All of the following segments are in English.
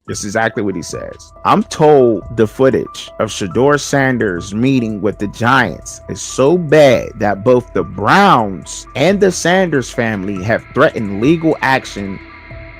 This is exactly what he says. I'm told the footage of Shedeur Sanders meeting with the Giants is so bad that both the Browns and the Sanders family have threatened legal action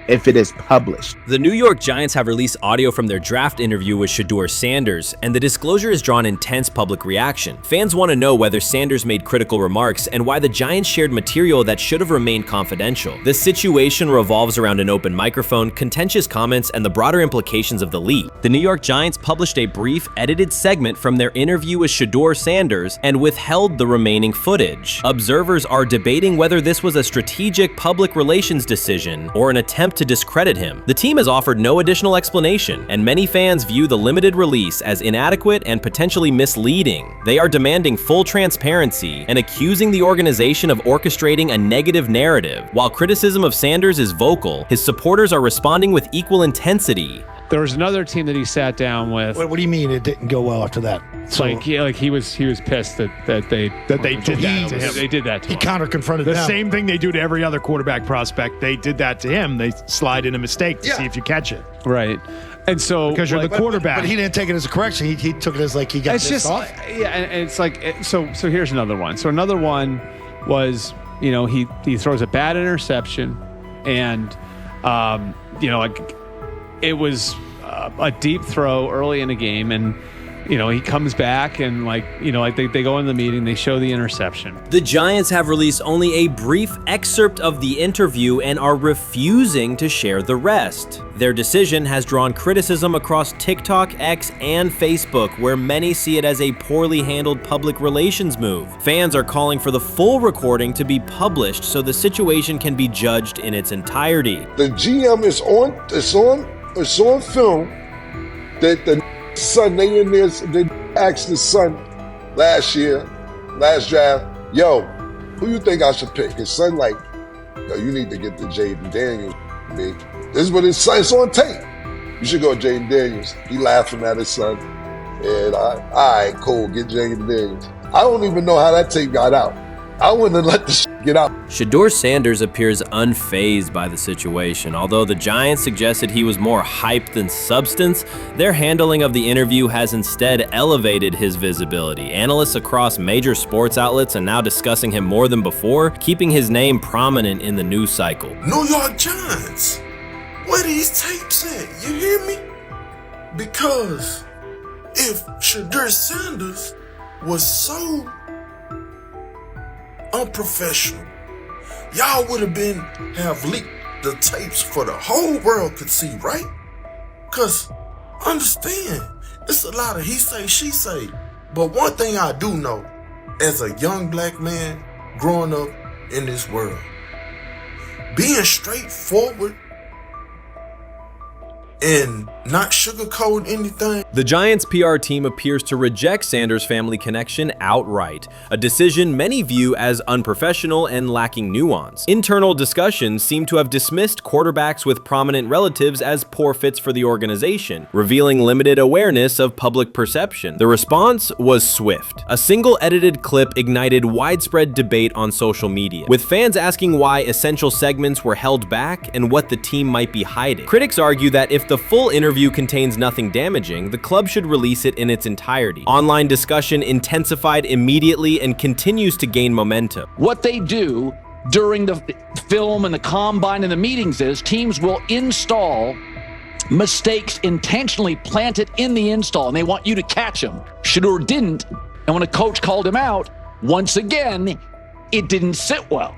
if it is published. The New York Giants have released audio from their draft interview with Shedeur Sanders, and the disclosure has drawn intense public reaction. Fans want to know whether Sanders made critical remarks and why the Giants shared material that should have remained confidential. The situation revolves around an open microphone, contentious comments, and the broader implications of the leak. The New York Giants published a brief, edited segment from their interview with Shedeur Sanders and withheld the remaining footage. Observers are debating whether this was a strategic public relations decision or an attempt to discredit him. The team has offered no additional explanation, and many fans view the limited release as inadequate and potentially misleading. They are demanding full transparency and accusing the organization of orchestrating a negative narrative. While criticism of Sanders is vocal, his supporters are responding with equal intensity. There was another team that he sat down with. What do you mean it didn't go well after that? So, he was pissed that they did that to him. They did that to him. He counter-confronted the them. same thing they do to every other quarterback prospect. They did that to him. They slide in a mistake to see if you catch it. Right. And so because you're the quarterback. But he didn't take it as a correction. He took it as like he got pissed off. Yeah, and it's like so here's another one. So another one was, he throws a bad interception, and it was a deep throw early in the game, and he comes back and they go in the meeting, they show the interception. The Giants have released only a brief excerpt of the interview and are refusing to share the rest. Their decision has drawn criticism across TikTok, X, and Facebook, where many see it as a poorly handled public relations move. Fans are calling for the full recording to be published so the situation can be judged in its entirety. The GM is on film that the son, they asked the son last draft, yo, who you think I should pick? His son like, yo, you need to get the Jaden Daniels, big. This is what his son, it's on tape. You should go Jaden Daniels. He laughing at his son. And all right, cool, get Jaden Daniels. I don't even know how that tape got out. I wouldn't have let the get out. Shedeur Sanders appears unfazed by the situation. Although the Giants suggested he was more hype than substance, their handling of the interview has instead elevated his visibility. Analysts across major sports outlets are now discussing him more than before, keeping his name prominent in the news cycle. New York Giants, where these tapes at? You hear me? Because if Shedeur Sanders was so unprofessional, y'all would have leaked the tapes for the whole world could see, right? Cause understand, it's a lot of he say, she say. But one thing I do know, as a young black man growing up in this world, being straightforward and not sugarcoat anything. The Giants' PR team appears to reject Sanders' family connection outright, a decision many view as unprofessional and lacking nuance. Internal discussions seem to have dismissed quarterbacks with prominent relatives as poor fits for the organization, revealing limited awareness of public perception. The response was swift. A single edited clip ignited widespread debate on social media, with fans asking why essential segments were held back and what the team might be hiding. Critics argue that if the full interview contains nothing damaging, the club should release it in its entirety. Online discussion intensified immediately and continues to gain momentum. What they do during the film and the combine and the meetings is teams will install mistakes intentionally planted in the install, and they want you to catch them. Shedeur didn't, and when a coach called him out, once again, it didn't sit well.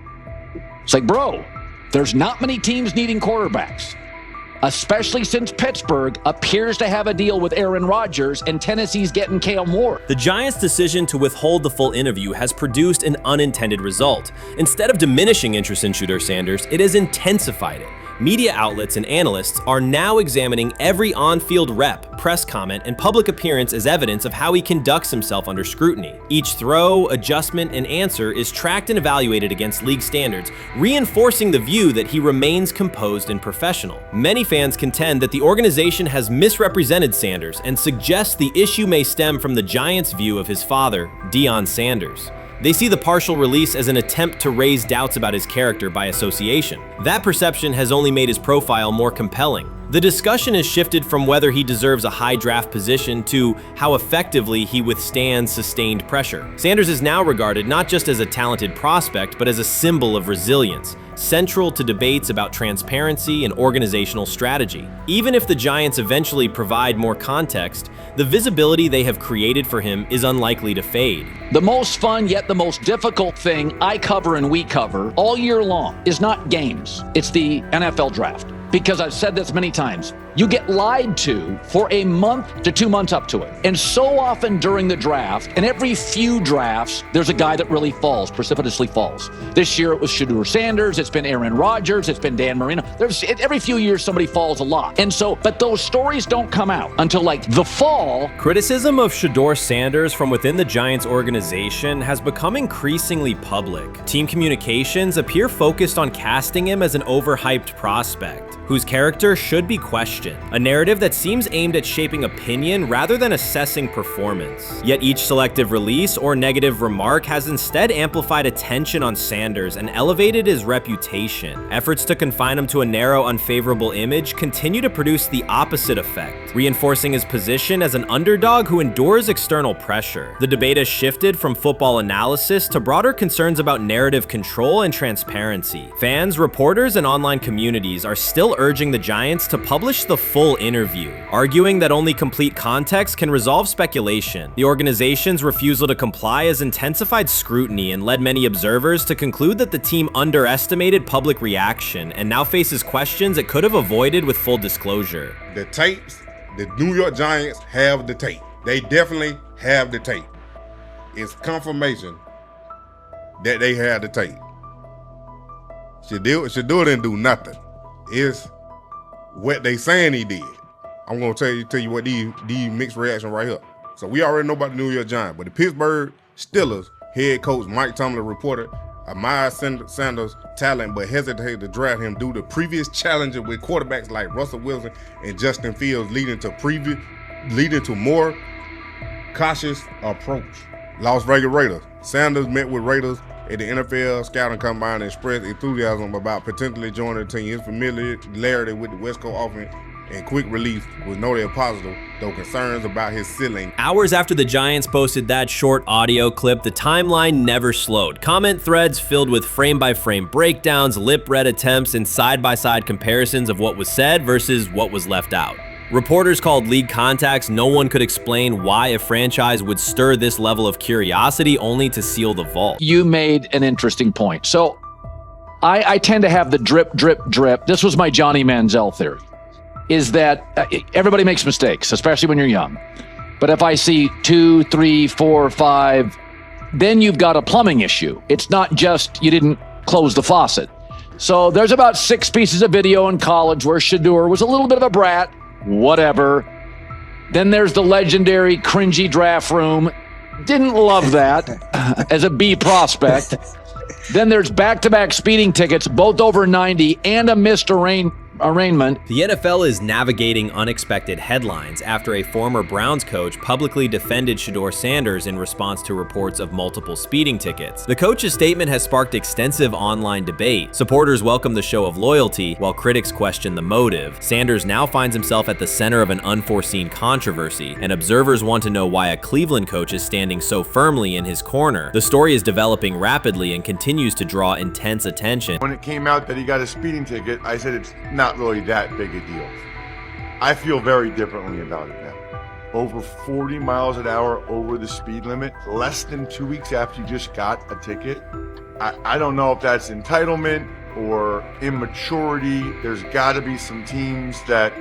It's like, bro, there's not many teams needing quarterbacks, especially since Pittsburgh appears to have a deal with Aaron Rodgers and Tennessee's getting Kale Moore. The Giants' decision to withhold the full interview has produced an unintended result. Instead of diminishing interest in Shedeur Sanders, it has intensified it. Media outlets and analysts are now examining every on-field rep, press comment, and public appearance as evidence of how he conducts himself under scrutiny. Each throw, adjustment, and answer is tracked and evaluated against league standards, reinforcing the view that he remains composed and professional. Many fans contend that the organization has misrepresented Sanders and suggest the issue may stem from the Giants' view of his father, Deion Sanders. They see the partial release as an attempt to raise doubts about his character by association. That perception has only made his profile more compelling. The discussion has shifted from whether he deserves a high draft position to how effectively he withstands sustained pressure. Sanders is now regarded not just as a talented prospect, but as a symbol of resilience, central to debates about transparency and organizational strategy. Even if the Giants eventually provide more context, the visibility they have created for him is unlikely to fade. The most fun yet the most difficult thing I cover and we cover all year long is not games. It's the NFL draft. Because I've said this many times, you get lied to for a month to 2 months up to it. And so often during the draft, and every few drafts, there's a guy that really falls, precipitously falls. This year it was Shedeur Sanders, it's been Aaron Rodgers, it's been Dan Marino. Every few years somebody falls a lot. And so, but those stories don't come out until like the fall. Criticism of Shedeur Sanders from within the Giants organization has become increasingly public. Team communications appear focused on casting him as an overhyped prospect, whose character should be questioned, a narrative that seems aimed at shaping opinion rather than assessing performance. Yet each selective release or negative remark has instead amplified attention on Sanders and elevated his reputation. Efforts to confine him to a narrow, unfavorable image continue to produce the opposite effect, reinforcing his position as an underdog who endures external pressure. The debate has shifted from football analysis to broader concerns about narrative control and transparency. Fans, reporters, and online communities are still urging the Giants to publish the full interview, arguing that only complete context can resolve speculation. The organization's refusal to comply has intensified scrutiny and led many observers to conclude that the team underestimated public reaction and now faces questions it could have avoided with full disclosure. The tapes, the New York Giants have the tape. They definitely have the tape. It's confirmation that they have the tape. Shedeur didn't do nothing. Is what they saying he did. I'm gonna tell you what these mixed reaction right here. So we already know about the New York Giants, but the Pittsburgh Steelers head coach Mike Tomlin reported admired Sanders' talent, but hesitated to draft him due to previous challenges with quarterbacks like Russell Wilson and Justin Fields, leading to more cautious approach. Las Vegas Raiders. Sanders met with Raiders at the NFL scouting combine and expressed enthusiasm about potentially joining the team. His familiarity with the West Coast offense and quick release was noted positive, though concerns about his ceiling. Hours after the Giants posted that short audio clip, the timeline never slowed. Comment threads filled with frame-by-frame breakdowns, lip-read attempts, and side-by-side comparisons of what was said versus what was left out. Reporters called league contacts. No one could explain why a franchise would stir this level of curiosity only to seal the vault. You made an interesting point. So I tend to have the drip, drip, drip. This was my Johnny Manziel theory, is that everybody makes mistakes, especially when you're young. But if I see 2, 3, 4, 5, then you've got a plumbing issue. It's not just you didn't close the faucet. So there's about 6 pieces of video in college where Shedeur was a little bit of a brat. Whatever. Then there's the legendary cringy draft room. Didn't love that as a B prospect. Then there's back-to-back speeding tickets, both over 90, and a missed arraignment. The NFL is navigating unexpected headlines after a former Browns coach publicly defended Shedeur Sanders in response to reports of multiple speeding tickets. The coach's statement has sparked extensive online debate. Supporters welcome the show of loyalty, while critics question the motive. Sanders now finds himself at the center of an unforeseen controversy, and observers want to know why a Cleveland coach is standing so firmly in his corner. The story is developing rapidly and continues to draw intense attention. When it came out that he got a speeding ticket, I said it's not really that big a deal. I feel very differently about it now. Over 40 miles an hour over the speed limit, less than 2 weeks after you just got a ticket. I don't know if that's entitlement or immaturity. There's got to be some teams that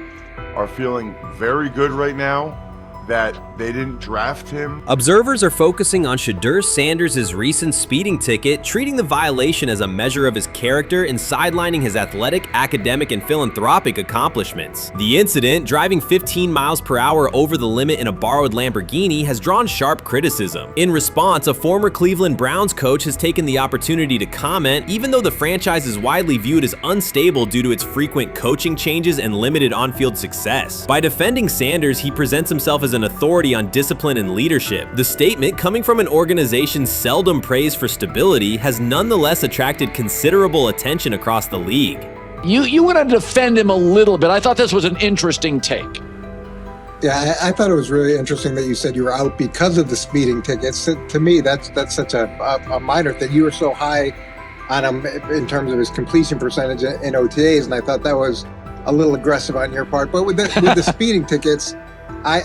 are feeling very good right now that they didn't draft him. Observers are focusing on Shedeur Sanders' recent speeding ticket, treating the violation as a measure of his character and sidelining his athletic, academic, and philanthropic accomplishments. The incident, driving 15 miles per hour over the limit in a borrowed Lamborghini, has drawn sharp criticism. In response, a former Cleveland Browns coach has taken the opportunity to comment, even though the franchise is widely viewed as unstable due to its frequent coaching changes and limited on-field success. By defending Sanders, he presents himself as an authority on discipline and leadership. The statement, coming from an organization seldom praised for stability, has nonetheless attracted considerable attention across the league. You want to defend him a little bit. I thought this was an interesting take. Yeah, I thought it was really interesting that you said you were out because of the speeding tickets. To me, that's such a minor thing. You were so high on him in terms of his completion percentage in OTAs, and I thought that was a little aggressive on your part. But with the speeding tickets, I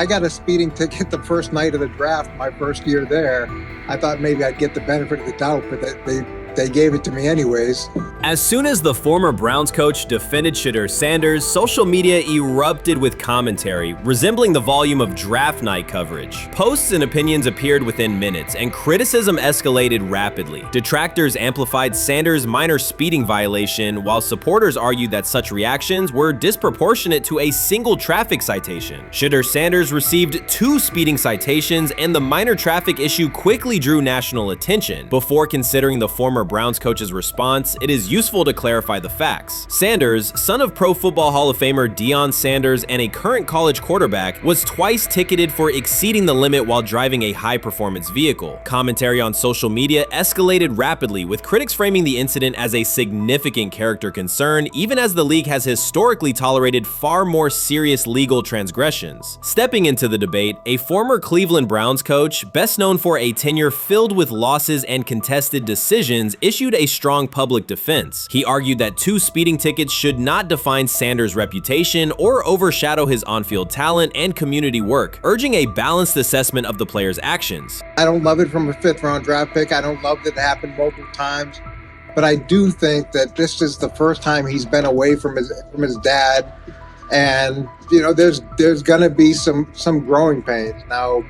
got a speeding ticket the first night of the draft, my first year there. I thought maybe I'd get the benefit of the doubt, but they gave it to me anyways. As soon as the former Browns coach defended Shedeur Sanders, social media erupted with commentary, resembling the volume of draft night coverage. Posts and opinions appeared within minutes, and criticism escalated rapidly. Detractors amplified Sanders' minor speeding violation, while supporters argued that such reactions were disproportionate to a single traffic citation. Shedeur Sanders received 2 speeding citations, and the minor traffic issue quickly drew national attention. Before considering the former Browns coach's response, it is useful to clarify the facts. Sanders, son of Pro Football Hall of Famer Deion Sanders and a current college quarterback, was twice ticketed for exceeding the limit while driving a high-performance vehicle. Commentary on social media escalated rapidly, with critics framing the incident as a significant character concern, even as the league has historically tolerated far more serious legal transgressions. Stepping into the debate, a former Cleveland Browns coach, best known for a tenure filled with losses and contested decisions, issued a strong public defense. He argued that 2 speeding tickets should not define Sanders' reputation or overshadow his on-field talent and community work, urging a balanced assessment of the player's actions. I don't love it from a 5th-round draft pick. I don't love that it happened multiple times, but I do think that this is the first time he's been away from his dad, and there's gonna be some growing pains now.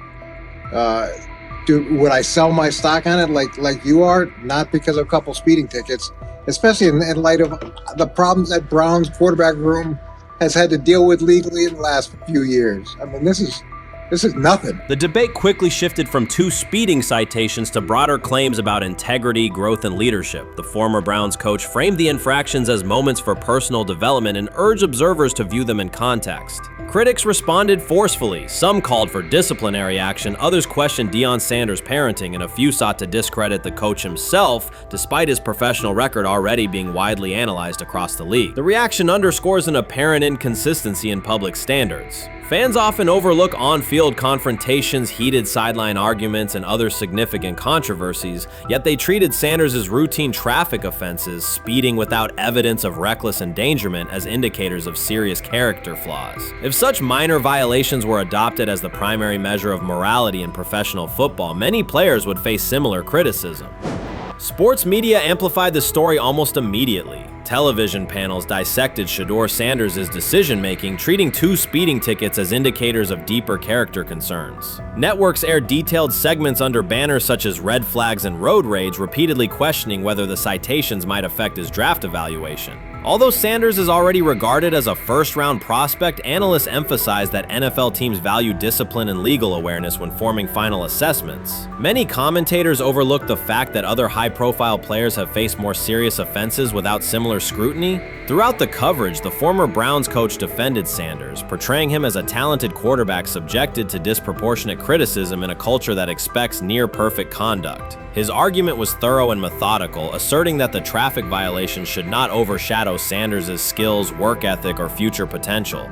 Would I sell my stock on it like you are? Not because of a couple speeding tickets, especially in light of the problems that Brown's quarterback room has had to deal with legally in the last few years. I mean, this is nothing. The debate quickly shifted from 2 speeding citations to broader claims about integrity, growth, and leadership. The former Browns coach framed the infractions as moments for personal development and urged observers to view them in context. Critics responded forcefully. Some called for disciplinary action, others questioned Deion Sanders' parenting, and a few sought to discredit the coach himself, despite his professional record already being widely analyzed across the league. The reaction underscores an apparent inconsistency in public standards. Fans often overlook on-field confrontations, heated sideline arguments, and other significant controversies, yet they treated Sanders' as routine traffic offenses, speeding without evidence of reckless endangerment, as indicators of serious character flaws. If such minor violations were adopted as the primary measure of morality in professional football, many players would face similar criticism. Sports media amplified the story almost immediately. Television panels dissected Shedeur Sanders' decision-making, treating 2 speeding tickets as indicators of deeper character concerns. Networks aired detailed segments under banners such as red flags and road rage, repeatedly questioning whether the citations might affect his draft evaluation. Although Sanders is already regarded as a first-round prospect, analysts emphasize that NFL teams value discipline and legal awareness when forming final assessments. Many commentators overlook the fact that other high-profile players have faced more serious offenses without similar scrutiny. Throughout the coverage, the former Browns coach defended Sanders, portraying him as a talented quarterback subjected to disproportionate criticism in a culture that expects near-perfect conduct. His argument was thorough and methodical, asserting that the traffic violation should not overshadow Sanders' skills, work ethic, or future potential.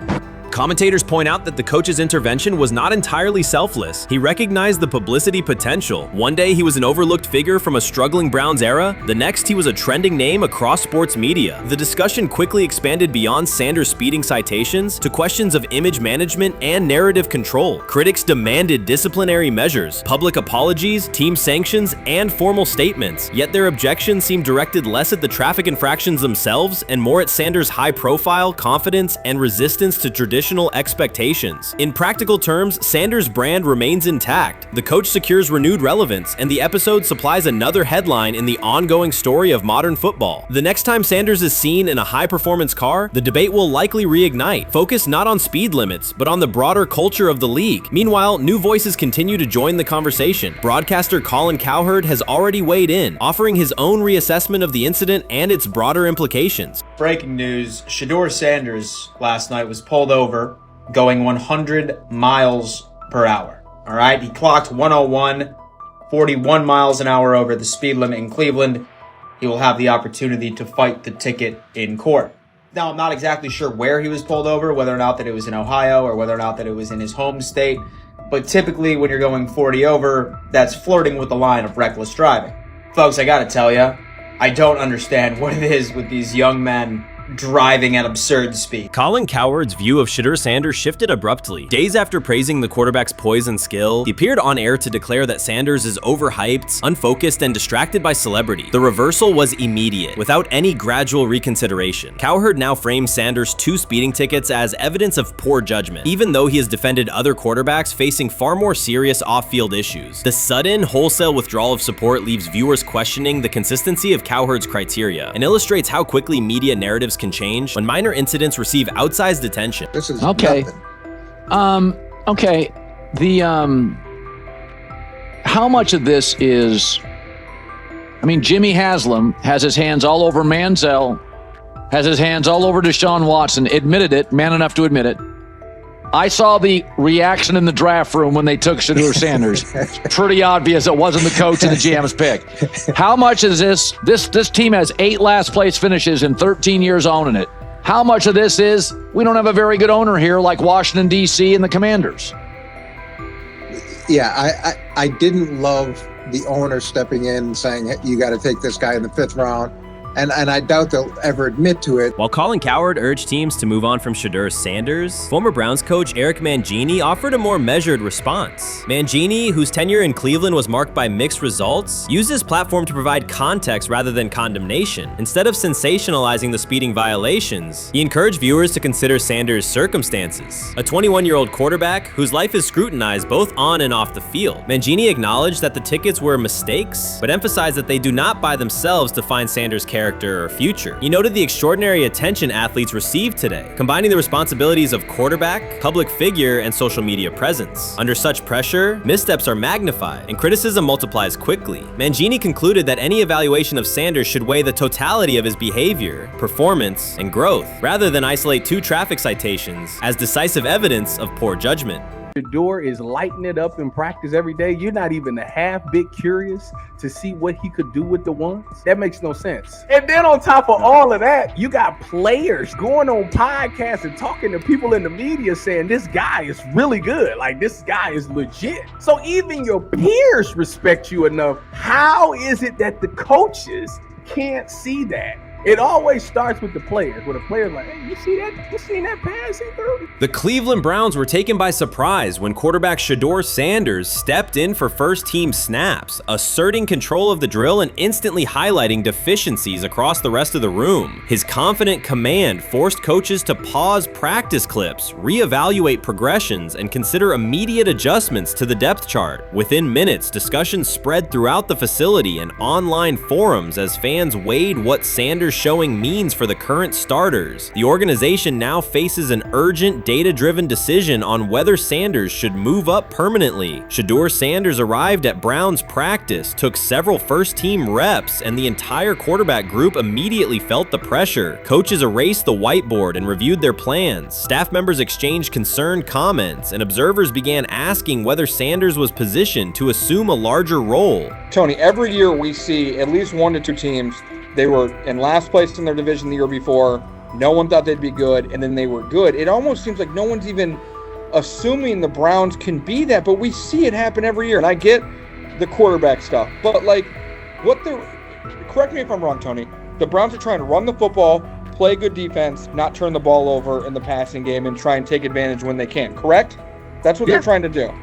Commentators point out that the coach's intervention was not entirely selfless. He recognized the publicity potential. One day he was an overlooked figure from a struggling Browns era, the next he was a trending name across sports media. The discussion quickly expanded beyond Sanders' speeding citations to questions of image management and narrative control. Critics demanded disciplinary measures, public apologies, team sanctions, and formal statements, yet their objections seemed directed less at the traffic infractions themselves and more at Sanders' high profile, confidence, and resistance to traditional expectations. In practical terms, Sanders' brand remains intact. The coach secures renewed relevance, and the episode supplies another headline in the ongoing story of modern football. The next time Sanders is seen in a high-performance car, the debate will likely reignite, focused not on speed limits, but on the broader culture of the league. Meanwhile, new voices continue to join the conversation. Broadcaster Colin Cowherd has already weighed in, offering his own reassessment of the incident and its broader implications. Breaking news, Shedeur Sanders last night was pulled over going 100 miles per hour. All right, he clocked 101, 41 miles an hour over the speed limit in Cleveland. he will have the opportunity to fight the ticket in court. Now, I'm not exactly sure where he was pulled over, whether or not that it was in Ohio or whether or not that it was in his home state. But typically when you're going 40 over, that's flirting with the line of reckless driving. Folks, I gotta tell you, I don't understand what it is with these young men driving at absurd speed. Colin Cowherd's view of Shedeur Sanders shifted abruptly. Days after praising the quarterback's poise and skill, he appeared on air to declare that Sanders is overhyped, unfocused, and distracted by celebrity. The reversal was immediate, without any gradual reconsideration. Cowherd now frames Sanders' 2 speeding tickets as evidence of poor judgment, even though he has defended other quarterbacks facing far more serious off-field issues. The sudden, wholesale withdrawal of support leaves viewers questioning the consistency of Cowherd's criteria and illustrates how quickly media narratives can change when minor incidents receive outsized attention. This is okay. nothing. Okay. How much of this is? I mean, Jimmy Haslam has his hands all over Manziel, has his hands all over Deshaun Watson. Admitted it, man enough to admit it. I saw the reaction in the draft room when they took Shedeur Sanders. Pretty obvious it wasn't the coach and the GM's pick. How much is this? This team has 8 last place finishes in 13 years owning it. How much of this is we don't have a very good owner here like Washington, D.C. and the Commanders? Yeah, I didn't love the owner stepping in and saying, you got to take this guy in the 5th round. And I doubt they'll ever admit to it. While Colin Cowherd urged teams to move on from Shedeur Sanders, former Browns coach Eric Mangini offered a more measured response. Mangini, whose tenure in Cleveland was marked by mixed results, used his platform to provide context rather than condemnation. Instead of sensationalizing the speeding violations, he encouraged viewers to consider Sanders' circumstances. A 21-year-old quarterback whose life is scrutinized both on and off the field. Mangini acknowledged that the tickets were mistakes, but emphasized that they do not by themselves define Sanders' character or future. He noted the extraordinary attention athletes received today, combining the responsibilities of quarterback, public figure, and social media presence. Under such pressure, missteps are magnified, and criticism multiplies quickly. Mangini concluded that any evaluation of Sanders should weigh the totality of his behavior, performance, and growth, rather than isolate 2 traffic citations as decisive evidence of poor judgment. Shedeur is lighting it up in practice every day. You're not even a half bit curious to see what he could do with the ones. That makes no sense. And then on top of all of that, you got players going on podcasts and talking to people in the media saying this guy is really good. Like, this guy is legit. So even your peers respect you enough. How is it that the coaches can't see that? It always starts with the players, where the player's like, hey, you see that? You seen that pass he threw? The Cleveland Browns were taken by surprise when quarterback Shedeur Sanders stepped in for first-team snaps, asserting control of the drill and instantly highlighting deficiencies across the rest of the room. His confident command forced coaches to pause practice clips, reevaluate progressions, and consider immediate adjustments to the depth chart. Within minutes, discussions spread throughout the facility and online forums as fans weighed what Sanders' showing means for the current starters. The organization now faces an urgent, data-driven decision on whether Sanders should move up permanently. Shedeur Sanders arrived at Browns practice, took several first-team reps, and the entire quarterback group immediately felt the pressure. Coaches erased the whiteboard and reviewed their plans. Staff members exchanged concerned comments, and observers began asking whether Sanders was positioned to assume a larger role. Tony, every year we see at least 1 to 2 teams. They were in last place in their division the year before. No one thought they'd be good, and then they were good. It almost seems like no one's even assuming the Browns can be that, but we see it happen every year. And I get the quarterback stuff, but like, correct me if I'm wrong, Tony. The Browns are trying to run the football, play good defense, not turn the ball over in the passing game, and try and take advantage when they can, correct? That's what they're trying to do.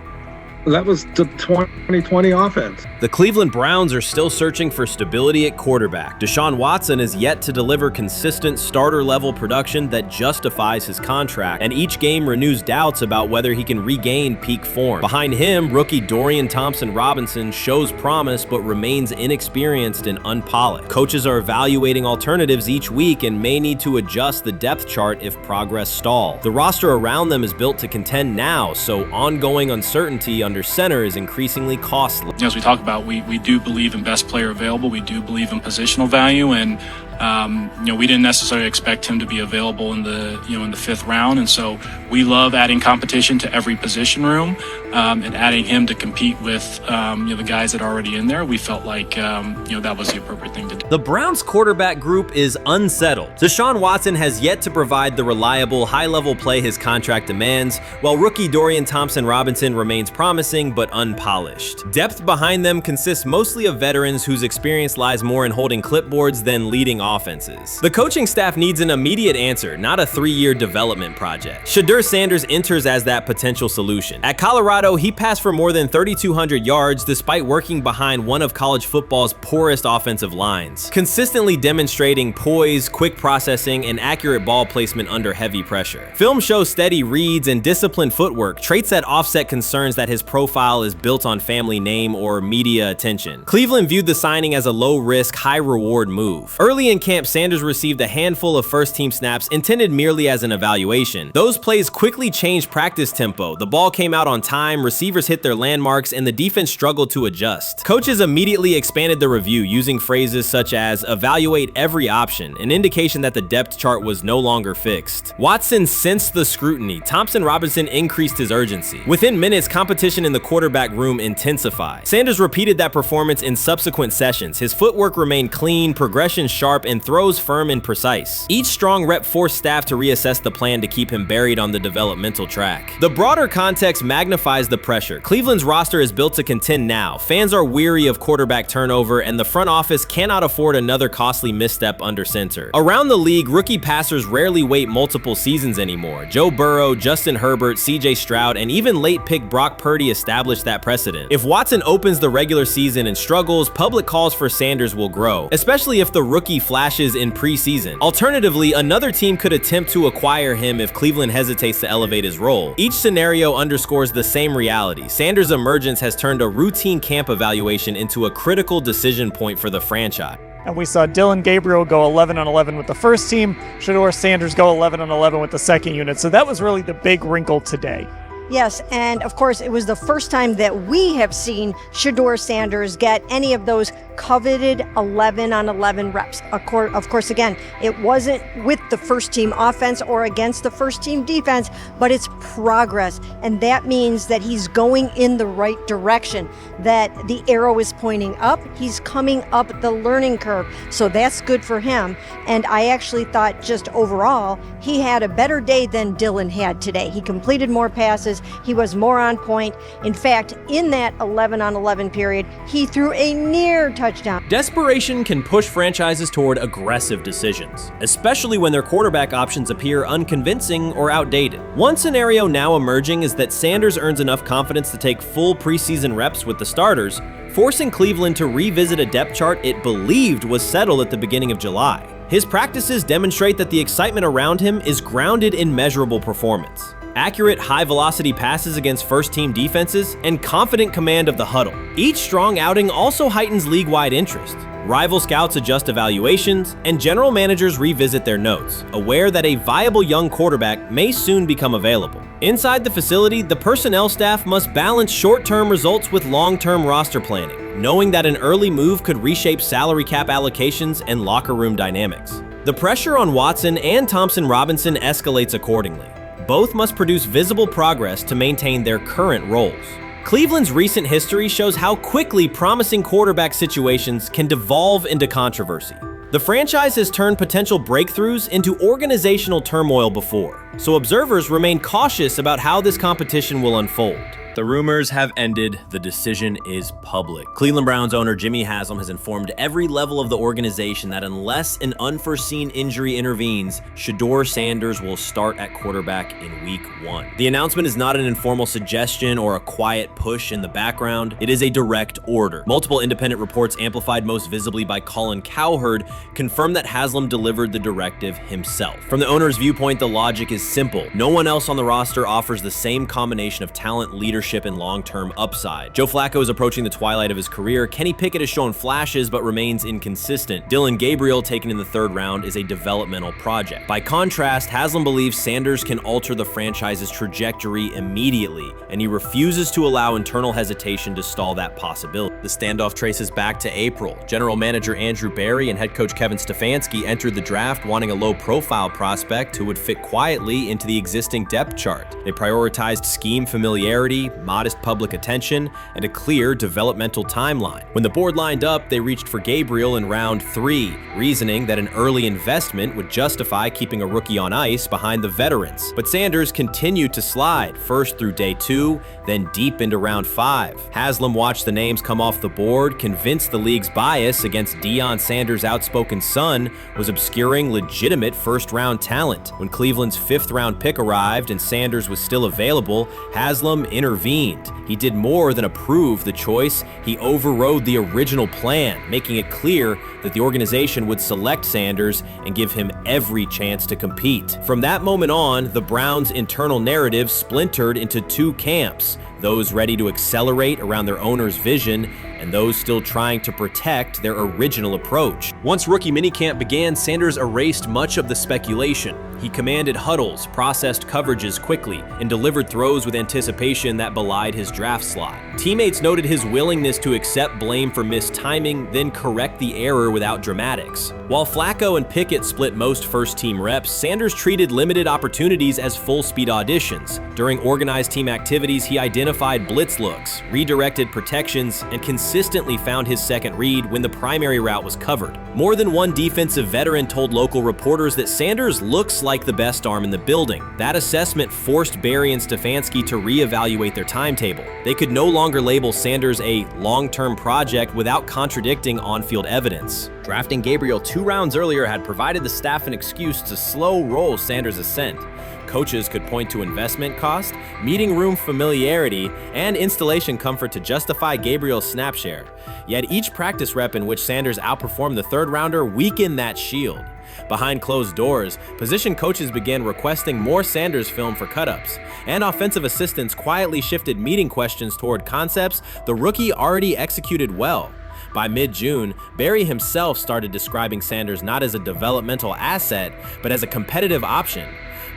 That was the 2020 offense. The Cleveland Browns are still searching for stability at quarterback. Deshaun Watson is yet to deliver consistent starter-level production that justifies his contract, and each game renews doubts about whether he can regain peak form. Behind him, rookie Dorian Thompson-Robinson shows promise but remains inexperienced and unpolished. Coaches are evaluating alternatives each week and may need to adjust the depth chart if progress stalls. The roster around them is built to contend now, so ongoing uncertainty under center is increasingly costly. As we talk about, we do believe in best player available. We do believe in positional value, and We didn't necessarily expect him to be available in the 5th round, and so we love adding competition to every position room, and adding him to compete with the guys that are already in there. We felt like that was the appropriate thing to do. The Browns quarterback group is unsettled. Deshaun Watson has yet to provide the reliable, high-level play his contract demands, while rookie Dorian Thompson-Robinson remains promising but unpolished. Depth behind them consists mostly of veterans whose experience lies more in holding clipboards than leading offenses. The coaching staff needs an immediate answer, not a 3-year development project. Shedeur Sanders enters as that potential solution. At Colorado, he passed for more than 3,200 yards despite working behind one of college football's poorest offensive lines, consistently demonstrating poise, quick processing, and accurate ball placement under heavy pressure. Film shows steady reads and disciplined footwork, traits that offset concerns that his profile is built on family name or media attention. Cleveland viewed the signing as a low-risk, high-reward move. Early in camp, Sanders received a handful of first-team snaps intended merely as an evaluation. Those plays quickly changed practice tempo. The ball came out on time, receivers hit their landmarks, and the defense struggled to adjust. Coaches immediately expanded the review, using phrases such as evaluate every option, an indication that the depth chart was no longer fixed. Watson sensed the scrutiny. Thompson-Robinson increased his urgency. Within minutes, competition in the quarterback room intensified. Sanders repeated that performance in subsequent sessions. His footwork remained clean, progression sharp, and throws firm and precise. Each strong rep forced staff to reassess the plan to keep him buried on the developmental track. The broader context magnifies the pressure. Cleveland's roster is built to contend now. Fans are weary of quarterback turnover, and the front office cannot afford another costly misstep under center. Around the league, rookie passers rarely wait multiple seasons anymore. Joe Burrow, Justin Herbert, CJ Stroud, and even late pick Brock Purdy established that precedent. If Watson opens the regular season and struggles, public calls for Sanders will grow, especially if the rookie flashes in preseason. Alternatively, another team could attempt to acquire him if Cleveland hesitates to elevate his role. Each scenario underscores the same reality. Sanders' emergence has turned a routine camp evaluation into a critical decision point for the franchise. And we saw Dillon Gabriel go 11-11 with the first team, Shedeur Sanders go 11-11 with the second unit. So that was really the big wrinkle today. Yes, and of course, it was the first time that we have seen Shedeur Sanders get any of those coveted 11-on-11 reps. Of course, again, it wasn't with the first team offense or against the first team defense, but it's progress. And that means that he's going in the right direction, that the arrow is pointing up. He's coming up the learning curve. So that's good for him. And I actually thought just overall, he had a better day than Dillon had today. He completed more passes. He was more on point. In fact, in that 11-on-11 period, he threw a near touchdown. Desperation can push franchises toward aggressive decisions, especially when their quarterback options appear unconvincing or outdated. One scenario now emerging is that Sanders earns enough confidence to take full preseason reps with the starters, forcing Cleveland to revisit a depth chart it believed was settled at the beginning of July. His practices demonstrate that the excitement around him is grounded in measurable performance. Accurate, high-velocity passes against first-team defenses, and confident command of the huddle. Each strong outing also heightens league-wide interest. Rival scouts adjust evaluations, and general managers revisit their notes, aware that a viable young quarterback may soon become available. Inside the facility, the personnel staff must balance short-term results with long-term roster planning, knowing that an early move could reshape salary cap allocations and locker room dynamics. The pressure on Watson and Thompson-Robinson escalates accordingly. Both must produce visible progress to maintain their current roles. Cleveland's recent history shows how quickly promising quarterback situations can devolve into controversy. The franchise has turned potential breakthroughs into organizational turmoil before, so observers remain cautious about how this competition will unfold. The rumors have ended. The decision is public. Cleveland Browns owner Jimmy Haslam has informed every level of the organization that unless an unforeseen injury intervenes, Shedeur Sanders will start at quarterback in week 1. The announcement is not an informal suggestion or a quiet push in the background. It is a direct order. Multiple independent reports, amplified most visibly by Colin Cowherd, confirm that Haslam delivered the directive himself. From the owner's viewpoint, the logic is simple. No one else on the roster offers the same combination of talent, leadership, and long-term upside. Joe Flacco is approaching the twilight of his career. Kenny Pickett has shown flashes but remains inconsistent. Dillon Gabriel, taken in the 3rd round, is a developmental project. By contrast, Haslam believes Sanders can alter the franchise's trajectory immediately, and he refuses to allow internal hesitation to stall that possibility. The standoff traces back to April. General manager Andrew Barry and head coach Kevin Stefanski entered the draft wanting a low-profile prospect who would fit quietly into the existing depth chart. They prioritized scheme familiarity, modest public attention, and a clear developmental timeline. When the board lined up, they reached for Gabriel in round 3, reasoning that an early investment would justify keeping a rookie on ice behind the veterans. But Sanders continued to slide, first through day 2, then deep into round 5. Haslam watched the names come off the board, convinced the league's bias against Deion Sanders' outspoken son was obscuring legitimate first-round talent. When Cleveland's 5th-round pick arrived and Sanders was still available, Haslam intervened. He did more than approve the choice, he overrode the original plan, making it clear that the organization would select Sanders and give him every chance to compete. From that moment on, the Browns' internal narrative splintered into 2 camps, those ready to accelerate around their owner's vision and those still trying to protect their original approach. Once rookie minicamp began, Sanders erased much of the speculation. He commanded huddles, processed coverages quickly, and delivered throws with anticipation that belied his draft slot. Teammates noted his willingness to accept blame for missed timing, then correct the error without dramatics. While Flacco and Pickett split most first-team reps, Sanders treated limited opportunities as full-speed auditions. During organized team activities, he identified blitz looks, redirected protections, and consistently found his second read when the primary route was covered. More than one defensive veteran told local reporters that Sanders looks like the best arm in the building. That assessment forced Barry and Stefanski to reevaluate their timetable. They could no longer label Sanders a long-term project without contradicting on-field evidence. Drafting Gabriel 2 rounds earlier had provided the staff an excuse to slow roll Sanders' ascent. Coaches could point to investment cost, meeting room familiarity, and installation comfort to justify Gabriel's snap share. Yet each practice rep in which Sanders outperformed the 3rd rounder weakened that shield. Behind closed doors, position coaches began requesting more Sanders film for cut-ups, and offensive assistants quietly shifted meeting questions toward concepts the rookie already executed well. By mid-June, Barry himself started describing Sanders not as a developmental asset, but as a competitive option.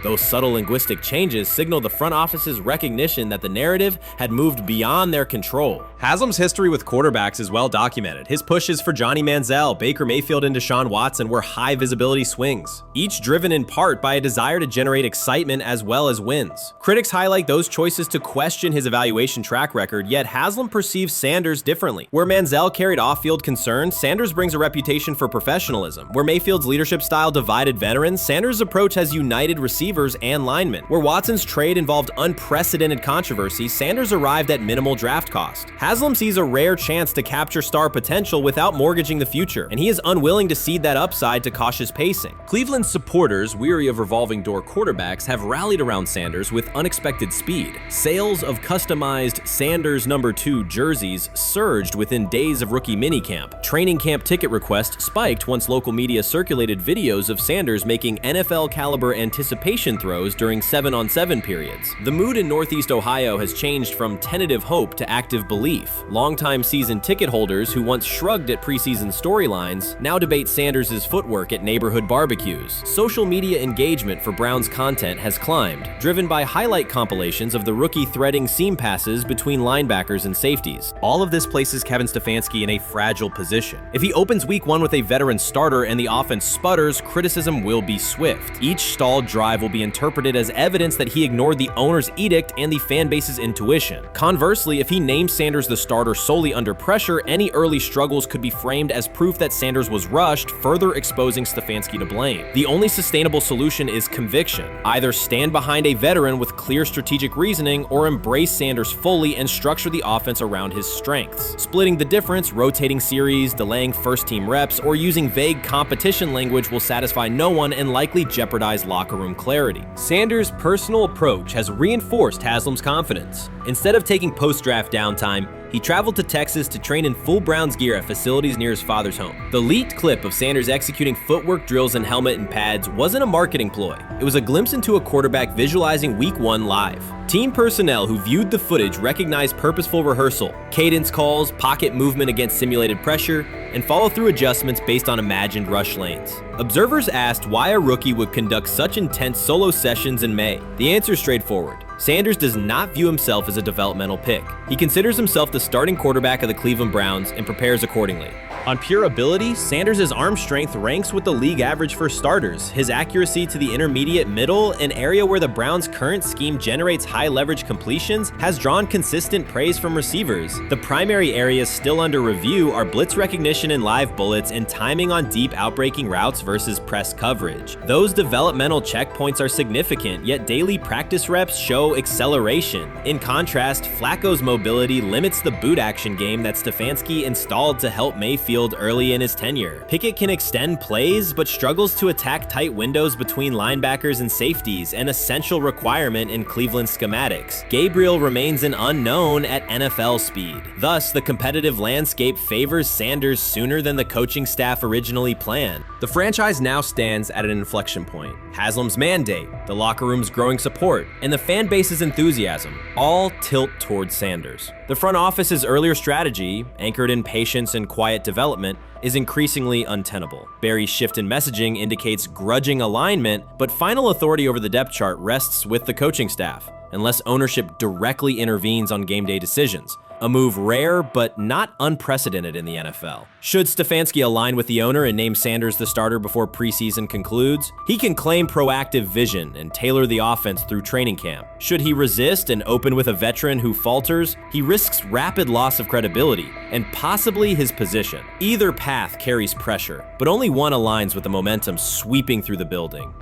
Those subtle linguistic changes signaled the front office's recognition that the narrative had moved beyond their control. Haslam's history with quarterbacks is well documented. His pushes for Johnny Manziel, Baker Mayfield, and Deshaun Watson were high-visibility swings, each driven in part by a desire to generate excitement as well as wins. Critics highlight those choices to question his evaluation track record, yet Haslam perceives Sanders differently. Where Manziel carried off-field concerns, Sanders brings a reputation for professionalism. Where Mayfield's leadership style divided veterans, Sanders' approach has united receivers and linemen. Where Watson's trade involved unprecedented controversy, Sanders arrived at minimal draft cost. Haslam sees a rare chance to capture star potential without mortgaging the future, and he is unwilling to cede that upside to cautious pacing. Cleveland's supporters, weary of revolving door quarterbacks, have rallied around Sanders with unexpected speed. Sales of customized Sanders number 2 jerseys surged within days of rookie minicamp. Training camp ticket requests spiked once local media circulated videos of Sanders making NFL-caliber anticipation throws during 7-on-7 periods. The mood in Northeast Ohio has changed from tentative hope to active belief. Longtime season ticket holders who once shrugged at preseason storylines now debate Sanders' footwork at neighborhood barbecues. Social media engagement for Browns content has climbed, driven by highlight compilations of the rookie threading seam passes between linebackers and safeties. All of this places Kevin Stefanski in a fragile position. If he opens week 1 with a veteran starter and the offense sputters, criticism will be swift. Each stalled drive will be interpreted as evidence that he ignored the owner's edict and the fan base's intuition. Conversely, if he names Sanders the starter solely under pressure, any early struggles could be framed as proof that Sanders was rushed, further exposing Stefanski to blame. The only sustainable solution is conviction. Either stand behind a veteran with clear strategic reasoning or embrace Sanders fully and structure the offense around his strengths. Splitting the difference, rotating series, delaying first-team reps, or using vague competition language will satisfy no one and likely jeopardize locker room clarity. Sanders' personal approach has reinforced Haslam's confidence. Instead of taking post-draft downtime, he traveled to Texas to train in full Browns gear at facilities near his father's home. The leaked clip of Sanders executing footwork drills in helmet and pads wasn't a marketing ploy. It was a glimpse into a quarterback visualizing Week 1 live. Team personnel who viewed the footage recognized purposeful rehearsal, cadence calls, pocket movement against simulated pressure, and follow-through adjustments based on imagined rush lanes. Observers asked why a rookie would conduct such intense solo sessions in May. The answer is straightforward. Sanders does not view himself as a developmental pick. He considers himself the starting quarterback of the Cleveland Browns and prepares accordingly. On pure ability, Sanders' arm strength ranks with the league average for starters. His accuracy to the intermediate middle, an area where the Browns' current scheme generates high leverage completions, has drawn consistent praise from receivers. The primary areas still under review are blitz recognition and live bullets and timing on deep outbreaking routes versus press coverage. Those developmental checkpoints are significant, yet daily practice reps show acceleration. In contrast, Flacco's mobility limits the boot action game that Stefanski installed to help Mayfield early in his tenure. Pickett can extend plays, but struggles to attack tight windows between linebackers and safeties, an essential requirement in Cleveland schematics. Gabriel remains an unknown at NFL speed. Thus, the competitive landscape favors Sanders sooner than the coaching staff originally planned. The franchise now stands at an inflection point. Haslam's mandate, the locker room's growing support, and the fan base's enthusiasm all tilt towards Sanders. The front office's earlier strategy, anchored in patience and quiet development, is increasingly untenable. Barry's shift in messaging indicates grudging alignment, but final authority over the depth chart rests with the coaching staff, unless ownership directly intervenes on game day decisions. A move rare but not unprecedented in the NFL. Should Stefanski align with the owner and name Sanders the starter before preseason concludes, he can claim proactive vision and tailor the offense through training camp. Should he resist and open with a veteran who falters, he risks rapid loss of credibility and possibly his position. Either path carries pressure, but only one aligns with the momentum sweeping through the building.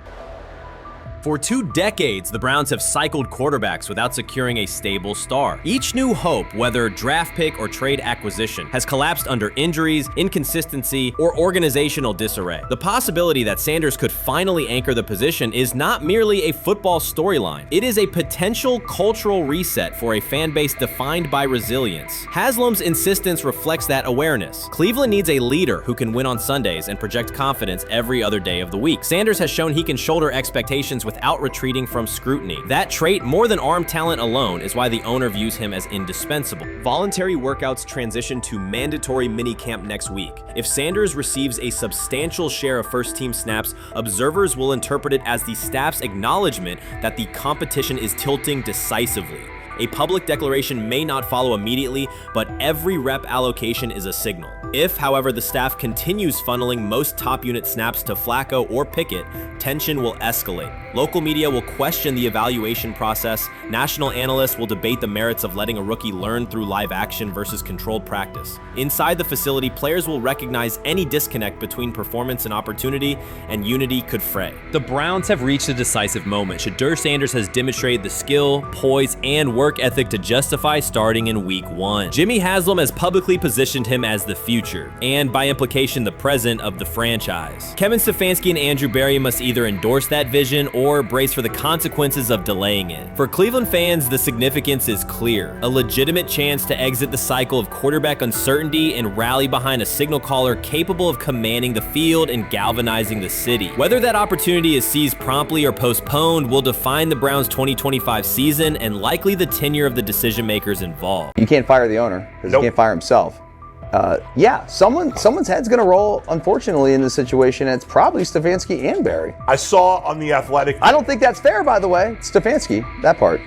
For 2 decades, the Browns have cycled quarterbacks without securing a stable star. Each new hope, whether draft pick or trade acquisition, has collapsed under injuries, inconsistency, or organizational disarray. The possibility that Sanders could finally anchor the position is not merely a football storyline. It is a potential cultural reset for a fan base defined by resilience. Haslam's insistence reflects that awareness. Cleveland needs a leader who can win on Sundays and project confidence every other day of the week. Sanders has shown he can shoulder expectations without retreating from scrutiny. That trait, more than arm talent alone, is why the owner views him as indispensable. Voluntary workouts transition to mandatory minicamp next week. If Sanders receives a substantial share of first-team snaps, observers will interpret it as the staff's acknowledgement that the competition is tilting decisively. A public declaration may not follow immediately, but every rep allocation is a signal. If, however, the staff continues funneling most top unit snaps to Flacco or Pickett, tension will escalate. Local media will question the evaluation process. National analysts will debate the merits of letting a rookie learn through live action versus controlled practice. Inside the facility, players will recognize any disconnect between performance and opportunity, and unity could fray. The Browns have reached a decisive moment. Shedeur Sanders has demonstrated the skill, poise, and work ethic to justify starting in week 1. Jimmy Haslam has publicly positioned him as the future, and by implication the present, of the franchise. Kevin Stefanski and Andrew Barry must either endorse that vision or brace for the consequences of delaying it. For Cleveland fans, the significance is clear. A legitimate chance to exit the cycle of quarterback uncertainty and rally behind a signal caller capable of commanding the field and galvanizing the city. Whether that opportunity is seized promptly or postponed will define the Browns' 2025 season and likely the tenure of the decision makers involved. You can't fire the owner because he can't fire himself. Yeah, someone's head's going to roll, unfortunately, in this situation. And it's probably Stefanski and Barry. I saw on The Athletic. I don't think that's fair, by the way. It's Stefanski, that part.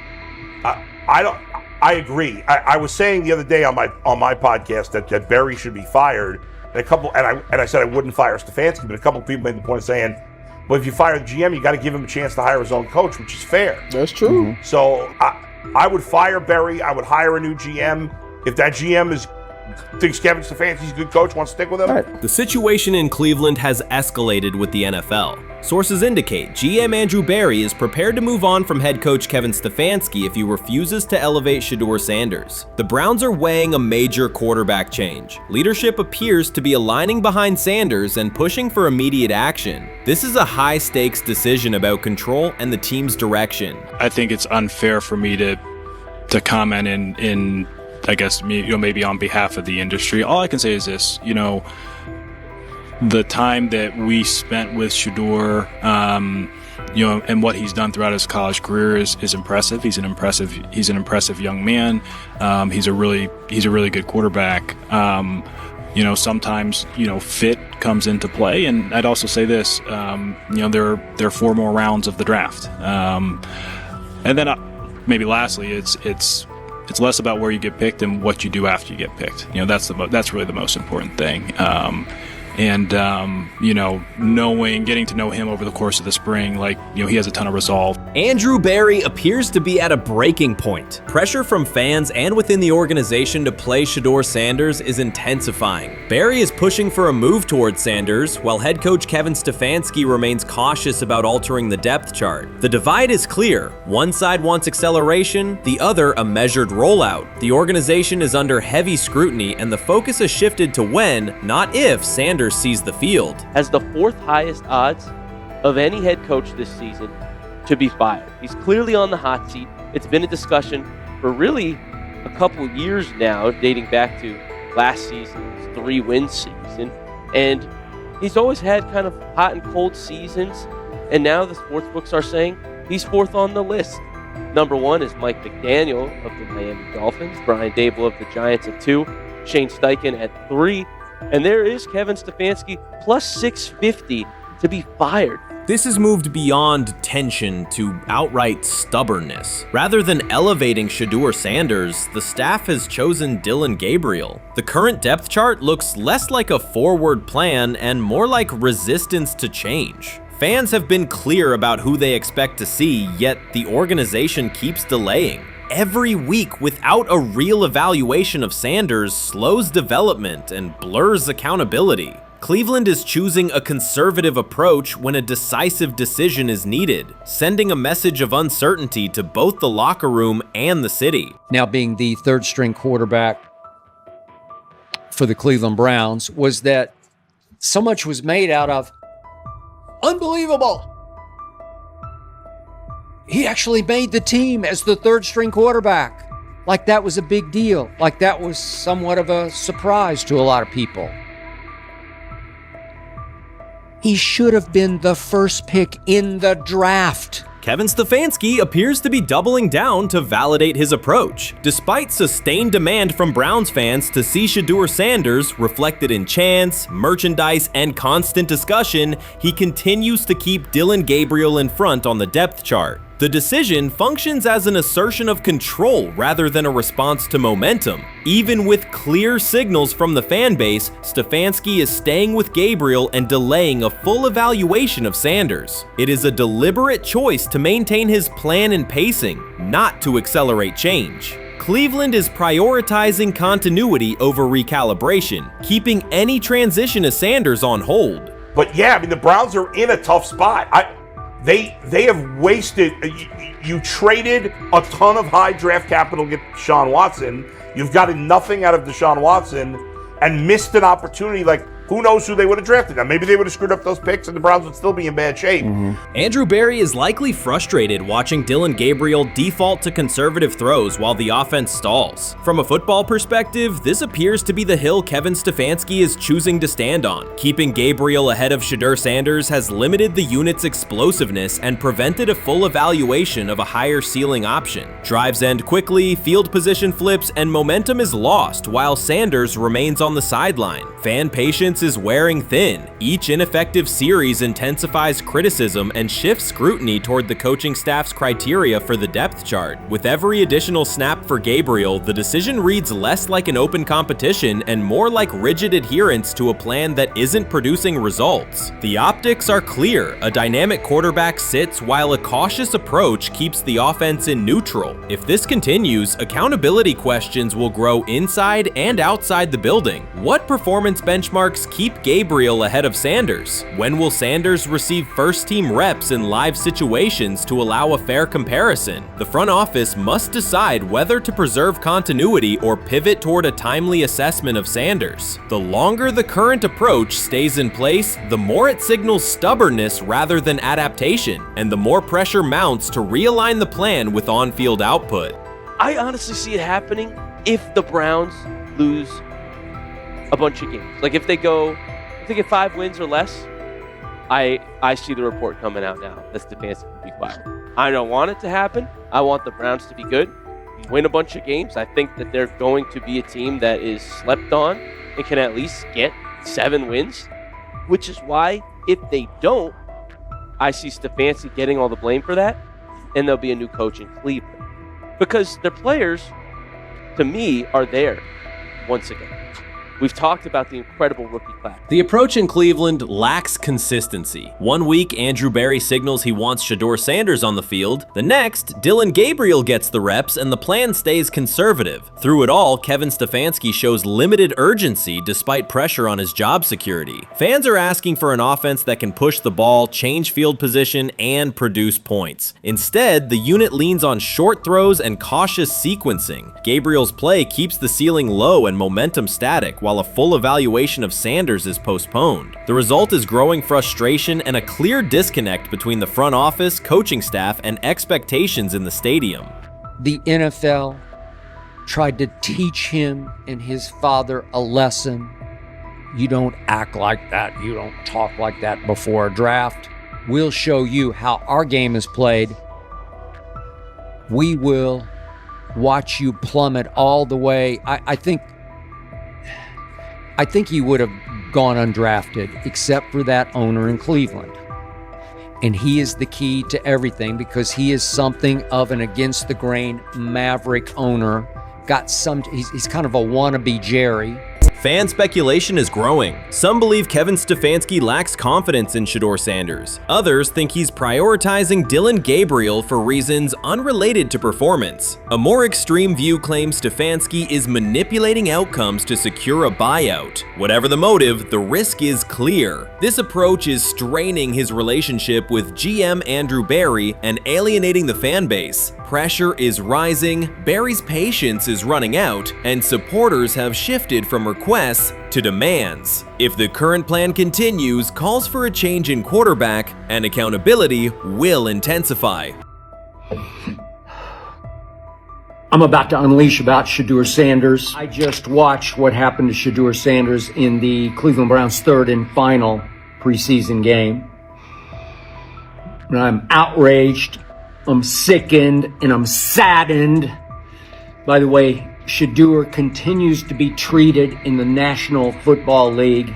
I agree. I was saying the other day on my podcast that Barry should be fired. And I said I wouldn't fire Stefanski, but a couple of people made the point of saying, well, if you fire the GM, you got to give him a chance to hire his own coach, which is fair. That's true. Mm-hmm. So I would fire Barry. I would hire a new GM. If that GM thinks Kevin Stefanski's a good coach, wants to stick with him. Right. The situation in Cleveland has escalated with the NFL. Sources indicate GM Andrew Barry is prepared to move on from head coach Kevin Stefanski if he refuses to elevate Shedeur Sanders. The Browns are weighing a major quarterback change. Leadership appears to be aligning behind Sanders and pushing for immediate action. This is a high-stakes decision about control and the team's direction. I think it's unfair for me to comment in I guess, maybe on behalf of the industry. All I can say is this, the time that we spent with Shedeur, and what he's done throughout his college career is impressive. He's an impressive young man. He's a really good quarterback. Sometimes, fit comes into play. And I'd also say this, there are 4 more rounds of the draft. And then maybe lastly, it's less about where you get picked and what you do after you get picked. That's really the most important thing. Getting to know him over the course of the spring, he has a ton of resolve. Andrew Barry appears to be at a breaking point. Pressure from fans and within the organization to play Shedeur Sanders is intensifying. Barry is pushing for a move towards Sanders, while head coach Kevin Stefanski remains cautious about altering the depth chart. The divide is clear. One side wants acceleration, the other a measured rollout. The organization is under heavy scrutiny, and the focus has shifted to when, not if, Sanders sees the field. Has the fourth highest odds of any head coach this season to be fired. He's clearly on the hot seat. It's been a discussion for really a couple years now, dating back to last season's 3-win season. And he's always had kind of hot and cold seasons. And now the sports books are saying he's fourth on the list. Number 1 is Mike McDaniel of the Miami Dolphins, Brian Daboll of the Giants at 2, Shane Steichen at 3, and there is Kevin Stefanski plus 650 to be fired. This has moved beyond tension to outright stubbornness. Rather than elevating Shedeur Sanders, the staff has chosen Dillon Gabriel. The current depth chart looks less like a forward plan and more like resistance to change. Fans have been clear about who they expect to see, yet the organization keeps delaying. Every week without a real evaluation of Sanders slows development and blurs accountability. Cleveland is choosing a conservative approach when a decisive decision is needed, sending a message of uncertainty to both the locker room and the city. Now being the third-string quarterback for the Cleveland Browns, was that so much was made out of unbelievable. He actually made the team as the third-string quarterback. Like that was a big deal. Like that was somewhat of a surprise to a lot of people. He should have been the first pick in the draft. Kevin Stefanski appears to be doubling down to validate his approach. Despite sustained demand from Browns fans to see Shedeur Sanders reflected in chants, merchandise, and constant discussion, he continues to keep Dillon Gabriel in front on the depth chart. The decision functions as an assertion of control rather than a response to momentum. Even with clear signals from the fan base, Stefanski is staying with Gabriel and delaying a full evaluation of Sanders. It is a deliberate choice to maintain his plan and pacing, not to accelerate change. Cleveland is prioritizing continuity over recalibration, keeping any transition to Sanders on hold. But yeah, the Browns are in a tough spot. They have wasted. You traded a ton of high draft capital to get Deshaun Watson. You've gotten nothing out of Deshaun Watson and missed an opportunity. Who knows who they would have drafted? Now, maybe they would have screwed up those picks and the Browns would still be in bad shape. Andrew Barry is likely frustrated watching Dillon Gabriel default to conservative throws while the offense stalls. From a football perspective, this appears to be the hill Kevin Stefanski is choosing to stand on. Keeping Gabriel ahead of Shedeur Sanders has limited the unit's explosiveness and prevented a full evaluation of a higher ceiling option. Drives end quickly, field position flips, and momentum is lost while Sanders remains on the sideline. Fan patience is wearing thin. Each ineffective series intensifies criticism and shifts scrutiny toward the coaching staff's criteria for the depth chart. With every additional snap for Gabriel, the decision reads less like an open competition and more like rigid adherence to a plan that isn't producing results. The optics are clear. A dynamic quarterback sits while a cautious approach keeps the offense in neutral. If this continues, accountability questions will grow inside and outside the building. What performance benchmarks keep Gabriel ahead of Sanders? When will Sanders receive first-team reps in live situations to allow a fair comparison? The front office must decide whether to preserve continuity or pivot toward a timely assessment of Sanders. The longer the current approach stays in place, the more it signals stubbornness rather than adaptation, and the more pressure mounts to realign the plan with on-field output. I honestly see it happening if the Browns lose a bunch of games. If they get 5 wins or less, I see the report coming out now that Stefanski will be fired. I don't want it to happen. I want the Browns to be good, win a bunch of games. I think that they're going to be a team that is slept on and can at least get 7 wins, which is why if they don't, I see Stefanski getting all the blame for that, and there'll be a new coach in Cleveland. because their players, to me, are there once again. We've talked about the incredible rookie class. The approach in Cleveland lacks consistency. One week, Andrew Barry signals he wants Shedeur Sanders on the field. The next, Dillon Gabriel gets the reps and the plan stays conservative. Through it all, Kevin Stefanski shows limited urgency despite pressure on his job security. Fans are asking for an offense that can push the ball, change field position, and produce points. Instead, the unit leans on short throws and cautious sequencing. Gabriel's play keeps the ceiling low and momentum static, while a full evaluation of Sanders is postponed. The result is growing frustration and a clear disconnect between the front office, coaching staff, and expectations in the stadium. The NFL tried to teach him and his father a lesson. You don't act like that. You don't talk like that before a draft. We'll show you how our game is played. We will watch you plummet all the way. I think he would have gone undrafted except for that owner in Cleveland. And he is the key to everything because he is something of an against the grain maverick owner. He's kind of a wannabe Jerry. Fan speculation is growing. Some believe Kevin Stefanski lacks confidence in Shedeur Sanders. Others think he's prioritizing Dillon Gabriel for reasons unrelated to performance. A more extreme view claims Stefanski is manipulating outcomes to secure a buyout. Whatever the motive, the risk is clear. This approach is straining his relationship with GM Andrew Barry and alienating the fan base. Pressure is rising, Barry's patience is running out, and supporters have shifted from requests to demands. If the current plan continues, calls for a change in quarterback and accountability will intensify. I'm about to unleash about Shedeur Sanders. I just watched what happened to Shedeur Sanders in the Cleveland Browns' third and final preseason game. And I'm outraged, I'm sickened, and I'm saddened. By the way, Shedeur continues to be treated in the National Football League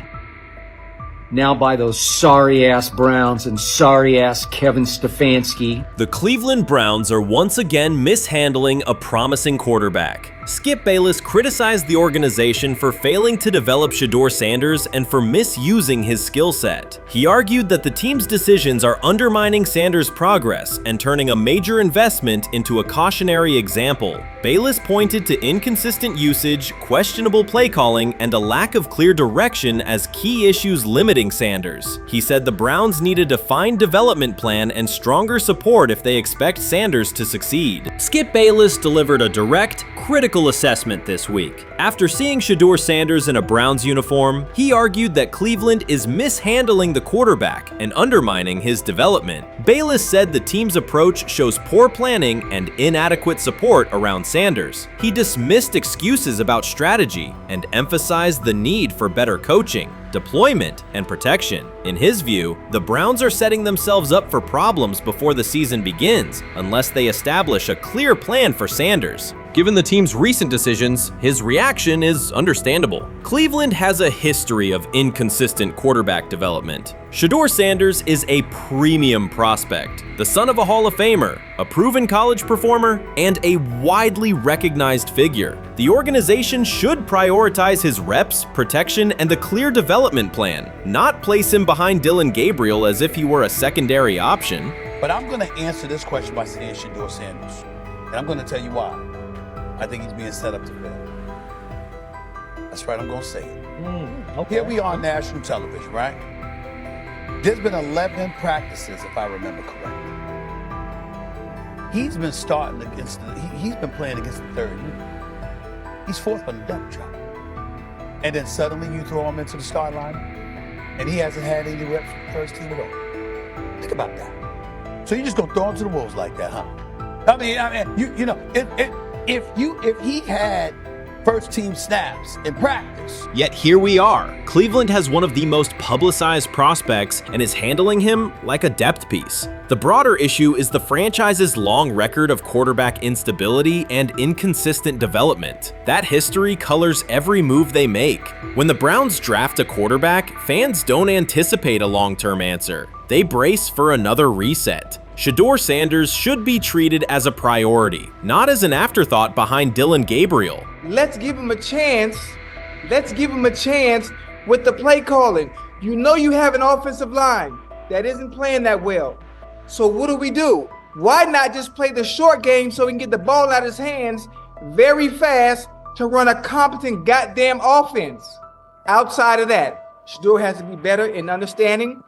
now by those sorry-ass Browns and sorry-ass Kevin Stefanski. The Cleveland Browns are once again mishandling a promising quarterback. Skip Bayless criticized the organization for failing to develop Shedeur Sanders and for misusing his skill set. He argued that the team's decisions are undermining Sanders' progress and turning a major investment into a cautionary example. Bayless pointed to inconsistent usage, questionable play calling, and a lack of clear direction as key issues limiting Sanders. He said the Browns need a defined development plan and stronger support if they expect Sanders to succeed. Skip Bayless delivered a direct, critical assessment this week. After seeing Shedeur Sanders in a Browns uniform, he argued that Cleveland is mishandling the quarterback and undermining his development. Bayless said the team's approach shows poor planning and inadequate support around Sanders. He dismissed excuses about strategy and emphasized the need for better coaching, deployment, and protection. In his view, the Browns are setting themselves up for problems before the season begins unless they establish a clear plan for Sanders. Given the team's recent decisions, his reaction is understandable. Cleveland has a history of inconsistent quarterback development. Shedeur Sanders is a premium prospect, the son of a Hall of Famer, a proven college performer, and a widely recognized figure. The organization should prioritize his reps, protection, and a clear development plan, not place him behind Dillon Gabriel as if he were a secondary option. But I'm going to answer this question by saying Shedeur Sanders, and I'm going to tell you why. I think he's being set up to fail. That's right, I'm going to say it. Okay. Here we are on national television, right? There's been 11 practices, if I remember correctly. He's been starting against, he's been playing against the third unit. He's fourth on the depth chart. And then suddenly you throw him into the start line, and he hasn't had any reps for the first team at all. Think about that. So you're just going to throw him to the wolves like that, huh? I mean, you know, if he had first team snaps in practice. Yet here we are. Cleveland has one of the most publicized prospects and is handling him like a depth piece. The broader issue is the franchise's long record of quarterback instability and inconsistent development. That history colors every move they make. When the Browns draft a quarterback, fans don't anticipate a long-term answer. They brace for another reset. Shedeur Sanders should be treated as a priority, not as an afterthought behind Dillon Gabriel. Let's give him a chance. Let's give him a chance with the play calling. You know you have an offensive line that isn't playing that well. So what do? Why not just play the short game so he can get the ball out of his hands very fast to run a competent goddamn offense? Outside of that, Shedeur has to be better in understanding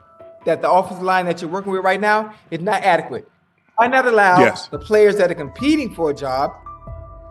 that the offensive line that you're working with right now is not adequate. Why not allow the players that are competing for a job,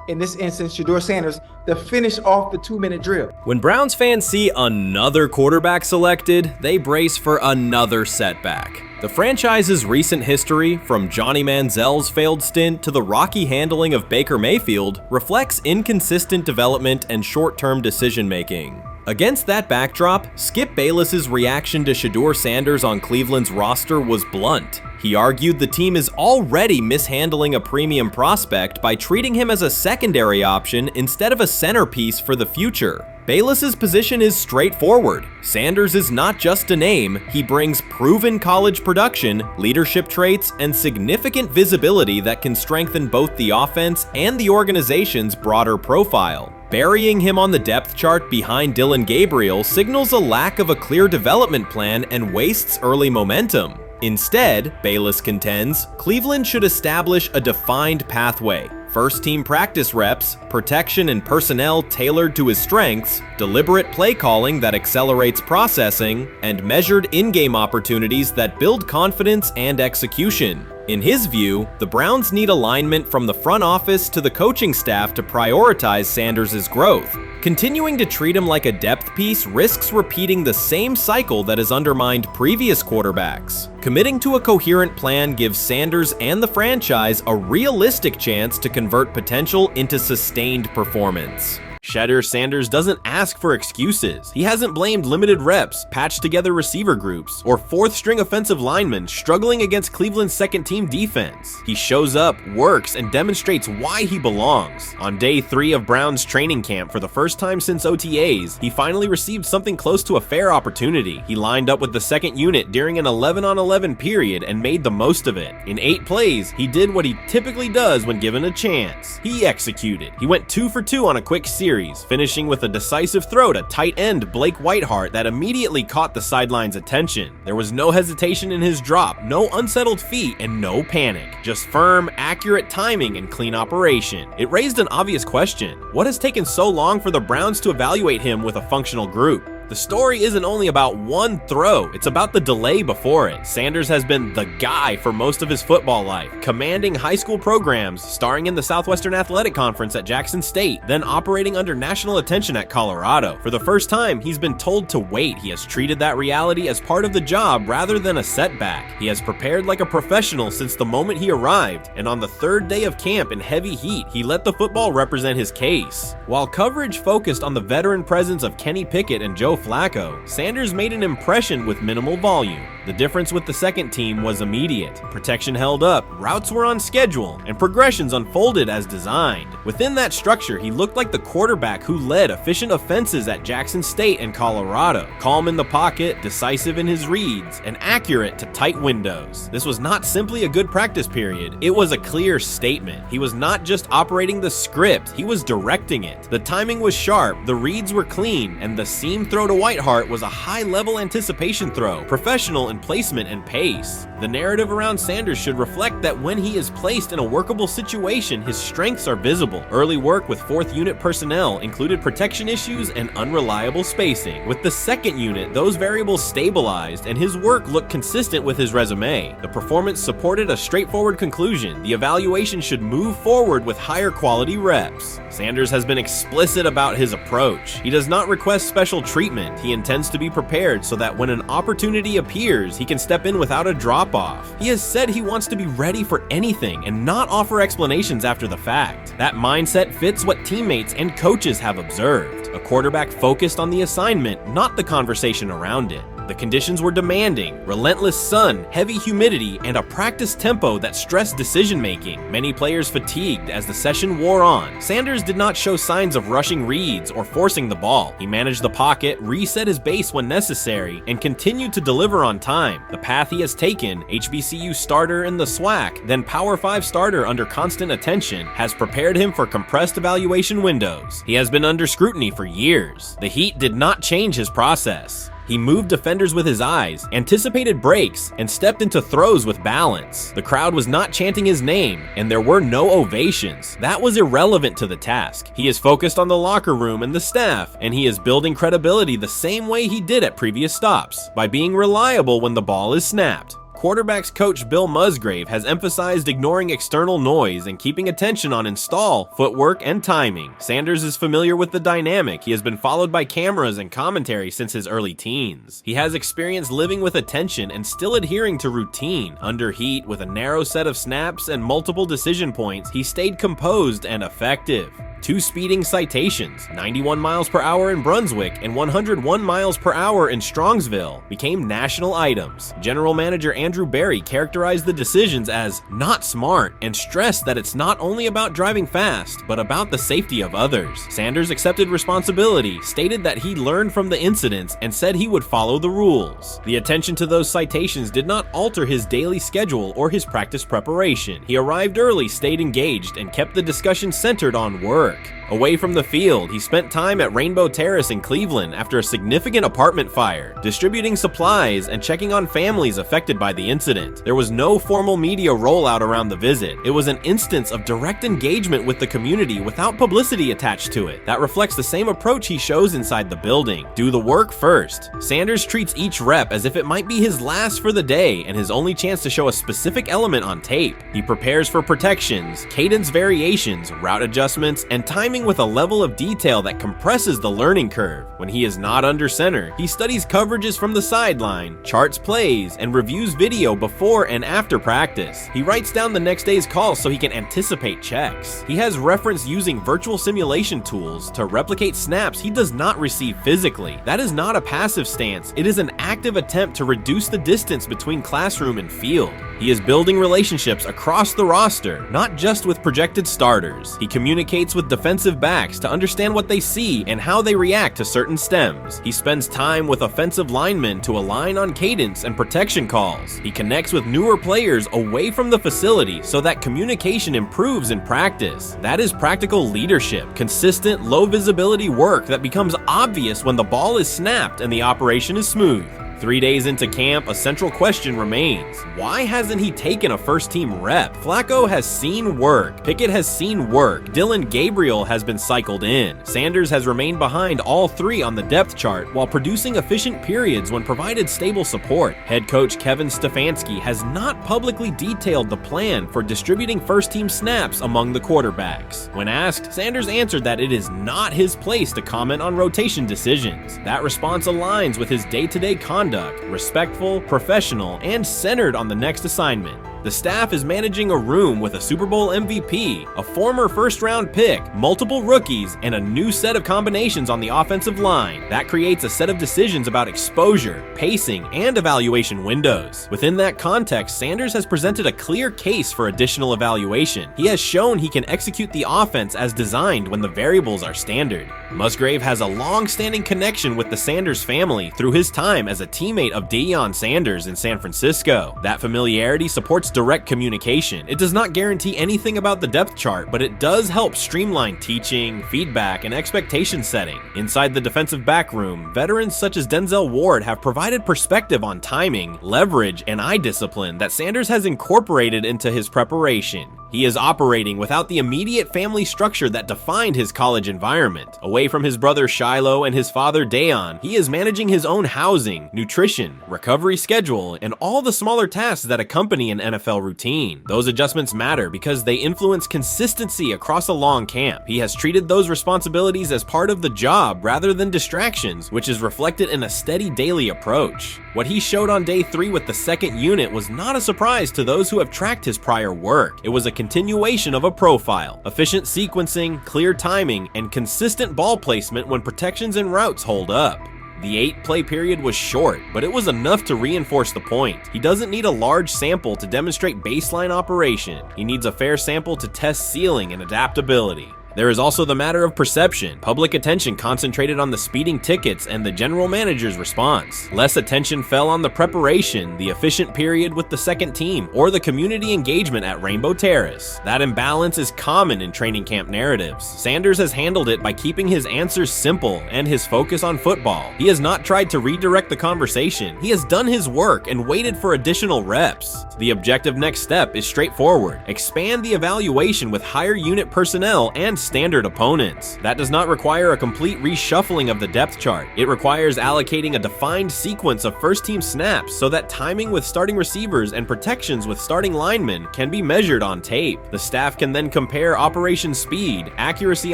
in this instance, Shedeur Sanders, to finish off the 2-minute drill? When Browns fans see another quarterback selected, they brace for another setback. The franchise's recent history, from Johnny Manziel's failed stint to the rocky handling of Baker Mayfield, reflects inconsistent development and short-term decision-making. Against that backdrop, Skip Bayless's reaction to Shedeur Sanders on Cleveland's roster was blunt. He argued the team is already mishandling a premium prospect by treating him as a secondary option instead of a centerpiece for the future. Bayless's position is straightforward. Sanders is not just a name, he brings proven college production, leadership traits, and significant visibility that can strengthen both the offense and the organization's broader profile. Burying him on the depth chart behind Dillon Gabriel signals a lack of a clear development plan and wastes early momentum. Instead, Bayless contends, Cleveland should establish a defined pathway. First-team practice reps, protection and personnel tailored to his strengths, deliberate play calling that accelerates processing, and measured in-game opportunities that build confidence and execution. In his view, the Browns need alignment from the front office to the coaching staff to prioritize Sanders' growth. Continuing to treat him like a depth piece risks repeating the same cycle that has undermined previous quarterbacks. Committing to a coherent plan gives Sanders and the franchise a realistic chance to convert potential into sustained performance. Shedeur Sanders doesn't ask for excuses. He hasn't blamed limited reps, patched together receiver groups, or fourth-string offensive linemen struggling against Cleveland's second-team defense. He shows up, works, and demonstrates why he belongs. On day 3 of Browns training camp, for the first time since OTAs, he finally received something close to a fair opportunity. He lined up with the second unit during an 11-on-11 period and made the most of it. In 8 plays, he did what he typically does when given a chance. He executed. He went 2 for 2 on a quick series, finishing with a decisive throw to tight end Blake Whiteheart that immediately caught the sideline's attention. There was no hesitation in his drop, no unsettled feet, and no panic. Just firm, accurate timing and clean operation. It raised an obvious question. What has taken so long for the Browns to evaluate him with a functional group? The story isn't only about one throw, it's about the delay before it. Sanders has been the guy for most of his football life, commanding high school programs, starring in the Southwestern Athletic Conference at Jackson State, then operating under national attention at Colorado. For the first time, he's been told to wait. He has treated that reality as part of the job rather than a setback. He has prepared like a professional since the moment he arrived, and on the 3rd day of camp in heavy heat, he let the football represent his case. While coverage focused on the veteran presence of Kenny Pickett and Joe Flacco, Sanders made an impression with minimal volume. The difference with the second team was immediate. Protection held up, routes were on schedule, and progressions unfolded as designed. Within that structure, he looked like the quarterback who led efficient offenses at Jackson State and Colorado. Calm in the pocket, decisive in his reads, and accurate to tight windows. This was not simply a good practice period, it was a clear statement. He was not just operating the script, he was directing it. The timing was sharp, the reads were clean, and the seam throw to Whiteheart was a high-level anticipation throw, professional in placement and pace. The narrative around Sanders should reflect that when he is placed in a workable situation, his strengths are visible. Early work with 4th unit personnel included protection issues and unreliable spacing. With the 2nd unit, those variables stabilized and his work looked consistent with his resume. The performance supported a straightforward conclusion. The evaluation should move forward with higher quality reps. Sanders has been explicit about his approach. He does not request special treatment. He intends to be prepared so that when an opportunity appears, he can step in without a drop-off. He has said he wants to be ready for anything and not offer explanations after the fact. That mindset fits what teammates and coaches have observed. A quarterback focused on the assignment, not the conversation around it. The conditions were demanding: relentless sun, heavy humidity, and a practice tempo that stressed decision-making. Many players fatigued as the session wore on. Sanders did not show signs of rushing reads or forcing the ball. He managed the pocket, reset his base when necessary, and continued to deliver on time. The path he has taken, HBCU starter in the SWAC, then Power 5 starter under constant attention, has prepared him for compressed evaluation windows. He has been under scrutiny for years. The heat did not change his process. He moved defenders with his eyes, anticipated breaks, and stepped into throws with balance. The crowd was not chanting his name, and there were no ovations. That was irrelevant to the task. He is focused on the locker room and the staff, and he is building credibility the same way he did at previous stops, by being reliable when the ball is snapped. Quarterbacks coach Bill Musgrave has emphasized ignoring external noise and keeping attention on install, footwork, and timing. Sanders is familiar with the dynamic. He has been followed by cameras and commentary since his early teens. He has experience living with attention and still adhering to routine. Under heat, with a narrow set of snaps and multiple decision points, he stayed composed and effective. 2 speeding citations, 91 miles per hour in Brunswick and 101 miles per hour in Strongsville, became national items. General Manager Andrew Berry characterized the decisions as not smart and stressed that it's not only about driving fast, but about the safety of others. Sanders accepted responsibility, stated that he learned from the incidents, and said he would follow the rules. The attention to those citations did not alter his daily schedule or his practice preparation. He arrived early, stayed engaged, and kept the discussion centered on work. Away from the field, he spent time at Rainbow Terrace in Cleveland after a significant apartment fire, distributing supplies and checking on families affected by the incident. There was no formal media rollout around the visit. It was an instance of direct engagement with the community without publicity attached to it. That reflects the same approach he shows inside the building. Do the work first. Sanders treats each rep as if it might be his last for the day and his only chance to show a specific element on tape. He prepares for protections, cadence variations, route adjustments, and timing with a level of detail that compresses the learning curve. When he is not under center, he studies coverages from the sideline, charts plays, and reviews video before and after practice. He writes down the next day's calls so he can anticipate checks. He has referenced using virtual simulation tools to replicate snaps he does not receive physically. That is not a passive stance. It is an active attempt to reduce the distance between classroom and field. He is building relationships across the roster, not just with projected starters. He communicates with defensive backs to understand what they see and how they react to certain stems. He spends time with offensive linemen to align on cadence and protection calls. He connects with newer players away from the facility so that communication improves in practice. That is practical leadership, consistent, low visibility work that becomes obvious when the ball is snapped and the operation is smooth. 3 days into camp, a central question remains. Why hasn't he taken a first-team rep? Flacco has seen work. Pickett has seen work. Dylan Gabriel has been cycled in. Sanders has remained behind all 3 on the depth chart while producing efficient periods when provided stable support. Head coach Kevin Stefanski has not publicly detailed the plan for distributing first-team snaps among the quarterbacks. When asked, Sanders answered that it is not his place to comment on rotation decisions. That response aligns with his day-to-day conduct, respectful, professional, and centered on the next assignment. The staff is managing a room with a Super Bowl MVP, a former first-round pick, multiple rookies, and a new set of combinations on the offensive line. That creates a set of decisions about exposure, pacing, and evaluation windows. Within that context, Sanders has presented a clear case for additional evaluation. He has shown he can execute the offense as designed when the variables are standard. Musgrave has a long-standing connection with the Sanders family through his time as a teammate of Deion Sanders in San Francisco. That familiarity supports direct communication. It does not guarantee anything about the depth chart, but it does help streamline teaching, feedback, and expectation setting. Inside the defensive back room, veterans such as Denzel Ward have provided perspective on timing, leverage, and eye discipline that Sanders has incorporated into his preparation. He is operating without the immediate family structure that defined his college environment. Away from his brother Shiloh and his father Dayon, he is managing his own housing, nutrition, recovery schedule, and all the smaller tasks that accompany an NFL routine. Those adjustments matter because they influence consistency across a long camp. He has treated those responsibilities as part of the job rather than distractions, which is reflected in a steady daily approach. What he showed on day 3 with the second unit was not a surprise to those who have tracked his prior work. It was a continuation of a profile: efficient sequencing, clear timing, and consistent ball placement when protections and routes hold up. The 8-play period was short, but it was enough to reinforce the point. He doesn't need a large sample to demonstrate baseline operation. He needs a fair sample to test ceiling and adaptability. There is also the matter of perception. Public attention concentrated on the speeding tickets and the general manager's response. Less attention fell on the preparation, the efficient period with the second team, or the community engagement at Rainbow Terrace. That imbalance is common in training camp narratives. Sanders has handled it by keeping his answers simple and his focus on football. He has not tried to redirect the conversation. He has done his work and waited for additional reps. The objective next step is straightforward: expand the evaluation with higher unit personnel and standard opponents. That does not require a complete reshuffling of the depth chart. It requires allocating a defined sequence of first team snaps so that timing with starting receivers and protections with starting linemen can be measured on tape. The staff can then compare operation speed, accuracy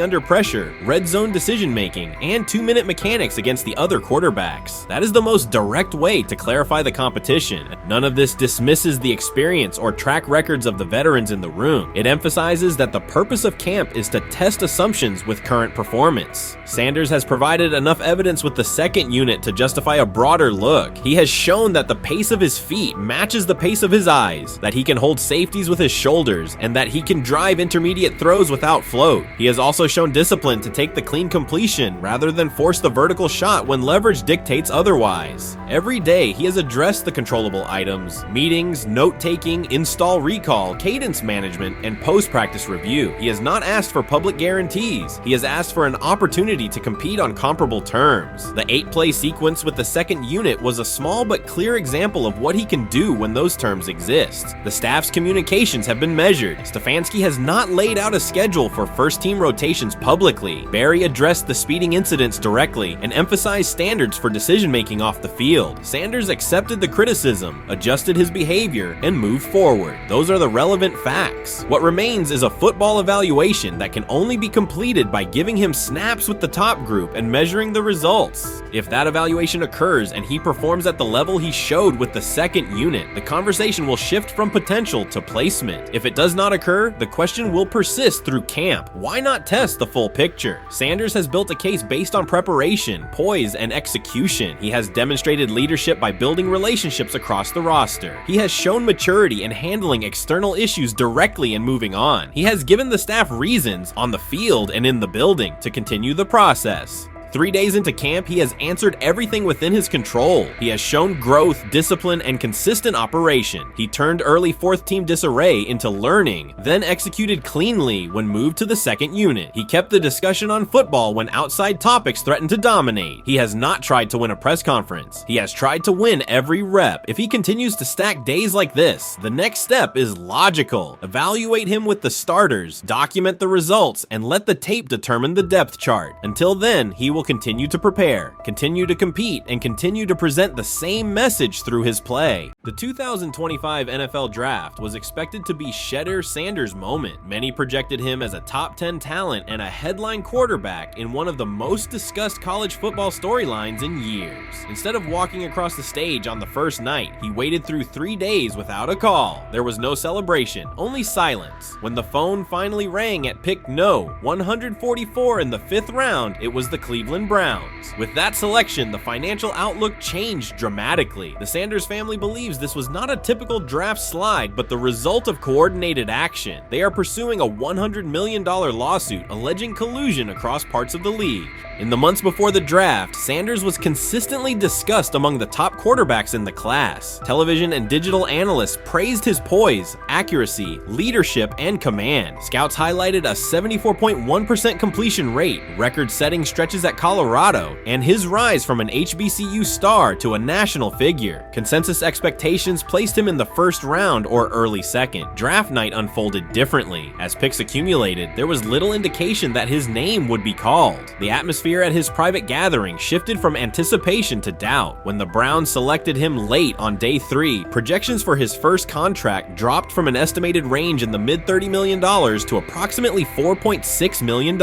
under pressure, red zone decision making, and 2-minute mechanics against the other quarterbacks. That is the most direct way to clarify the competition. None of this dismisses the experience or track records of the veterans in the room. It emphasizes that the purpose of camp is to test assumptions with current performance. Sanders has provided enough evidence with the second unit to justify a broader look. He has shown that the pace of his feet matches the pace of his eyes, that he can hold safeties with his shoulders, and that he can drive intermediate throws without float. He has also shown discipline to take the clean completion rather than force the vertical shot when leverage dictates otherwise. Every day, he has addressed the controllable items: meetings, note-taking, install recall, cadence management, and post-practice review. He has not asked for public guarantees. He has asked for an opportunity to compete on comparable terms. The 8-play sequence with the second unit was a small but clear example of what he can do when those terms exist. The staff's communications have been measured. Stefanski has not laid out a schedule for first-team rotations publicly. Barry addressed the speeding incidents directly and emphasized standards for decision-making off the field. Sanders accepted the criticism, adjusted his behavior, and moved forward. Those are the relevant facts. What remains is a football evaluation that can only be completed by giving him snaps with the top group and measuring the results. If that evaluation occurs and he performs at the level he showed with the second unit, the conversation will shift from potential to placement. If it does not occur, the question will persist through camp. Why not test the full picture? Sanders has built a case based on preparation, poise, and execution. He has demonstrated leadership by building relationships across the roster. He has shown maturity in handling external issues directly and moving on. He has given the staff reasons on the field and in the building to continue the process. 3 days into camp, he has answered everything within his control. He has shown growth, discipline, and consistent operation. He turned early fourth-team disarray into learning, then executed cleanly when moved to the second unit. He kept the discussion on football when outside topics threatened to dominate. He has not tried to win a press conference. He has tried to win every rep. If he continues to stack days like this, the next step is logical. Evaluate him with the starters, document the results, and let the tape determine the depth chart. Until then, he will continue to prepare, continue to compete, and continue to present the same message through his play. The 2025 NFL Draft was expected to be Shedeur Sanders' moment. Many projected him as a top 10 talent and a headline quarterback in one of the most discussed college football storylines in years. Instead of walking across the stage on the first night, he waited through 3 days without a call. There was no celebration, only silence. When the phone finally rang at pick no. 144 in the 5th round, it was the Cleveland Browns. With that selection, the financial outlook changed dramatically. The Sanders family believes this was not a typical draft slide, but the result of coordinated action. They are pursuing a $100 million lawsuit alleging collusion across parts of the league. In the months before the draft, Sanders was consistently discussed among the top quarterbacks in the class. Television and digital analysts praised his poise, accuracy, leadership, and command. Scouts highlighted a 74.1% completion rate, record-setting stretches at Colorado, and his rise from an HBCU star to a national figure. Consensus expectations placed him in the first round or early second. Draft night unfolded differently. As picks accumulated, there was little indication that his name would be called. The atmosphere at his private gathering shifted from anticipation to doubt. When the Browns selected him late on day 3, projections for his first contract dropped from an estimated range in the mid-$30 million to approximately $4.6 million,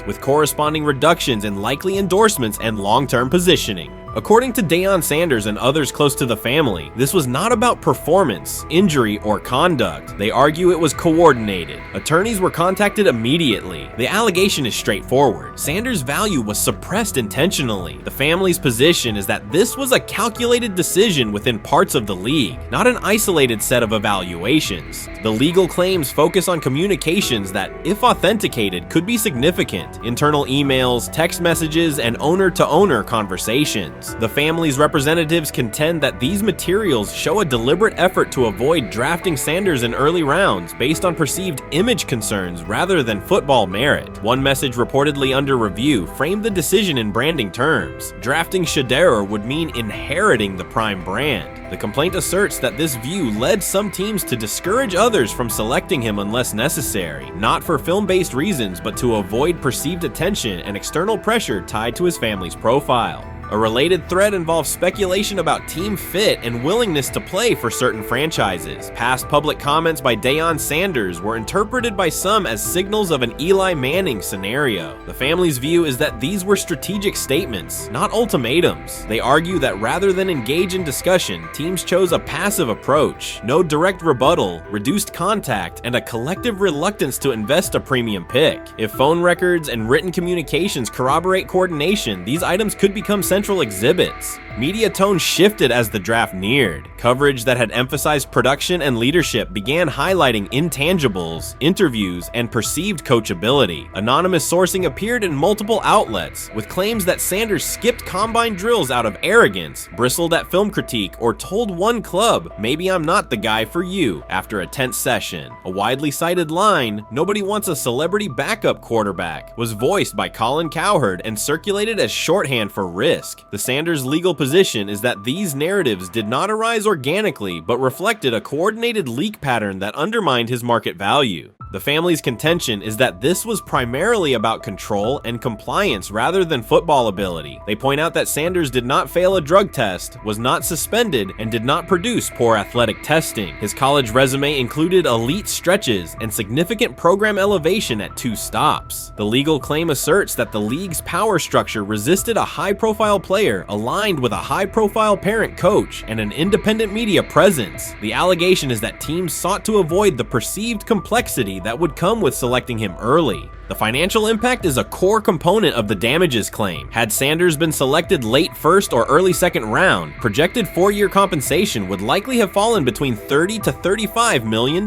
with corresponding reductions in likely endorsements and long-term positioning. According to Deion Sanders and others close to the family, this was not about performance, injury, or conduct. They argue it was coordinated. Attorneys were contacted immediately. The allegation is straightforward. Sanders' value was suppressed intentionally. The family's position is that this was a calculated decision within parts of the league, not an isolated set of evaluations. The legal claims focus on communications that, if authenticated, could be significant: internal emails, text messages, and owner-to-owner conversations. The family's representatives contend that these materials show a deliberate effort to avoid drafting Sanders in early rounds based on perceived image concerns rather than football merit. One message reportedly under review framed the decision in branding terms. Drafting Shedeur would mean inheriting the Prime brand. The complaint asserts that this view led some teams to discourage others from selecting him unless necessary, not for film-based reasons, but to avoid perceived attention and external pressure tied to his family's profile. A related thread involves speculation about team fit and willingness to play for certain franchises. Past public comments by Deion Sanders were interpreted by some as signals of an Eli Manning scenario. The family's view is that these were strategic statements, not ultimatums. They argue that rather than engage in discussion, teams chose a passive approach: no direct rebuttal, reduced contact, and a collective reluctance to invest a premium pick. If phone records and written communications corroborate coordination, these items could become central exhibits. Media tone shifted as the draft neared. Coverage that had emphasized production and leadership began highlighting intangibles, interviews, and perceived coachability. Anonymous sourcing appeared in multiple outlets, with claims that Sanders skipped combine drills out of arrogance, bristled at film critique, or told one club, "Maybe I'm not the guy for you," after a tense session. A widely cited line, "Nobody wants a celebrity backup quarterback," was voiced by Colin Cowherd and circulated as shorthand for risk. The Sanders legal position is that these narratives did not arise organically, but reflected a coordinated leak pattern that undermined his market value. The family's contention is that this was primarily about control and compliance rather than football ability. They point out that Sanders did not fail a drug test, was not suspended, and did not produce poor athletic testing. His college resume included elite stretches and significant program elevation at 2 stops. The legal claim asserts that the league's power structure resisted a high-profile player aligned with a high-profile parent coach and an independent media presence. The allegation is that teams sought to avoid the perceived complexity that would come with selecting him early. The financial impact is a core component of the damages claim. Had Sanders been selected late first or early second round, projected 4-year compensation would likely have fallen between $30 to $35 million,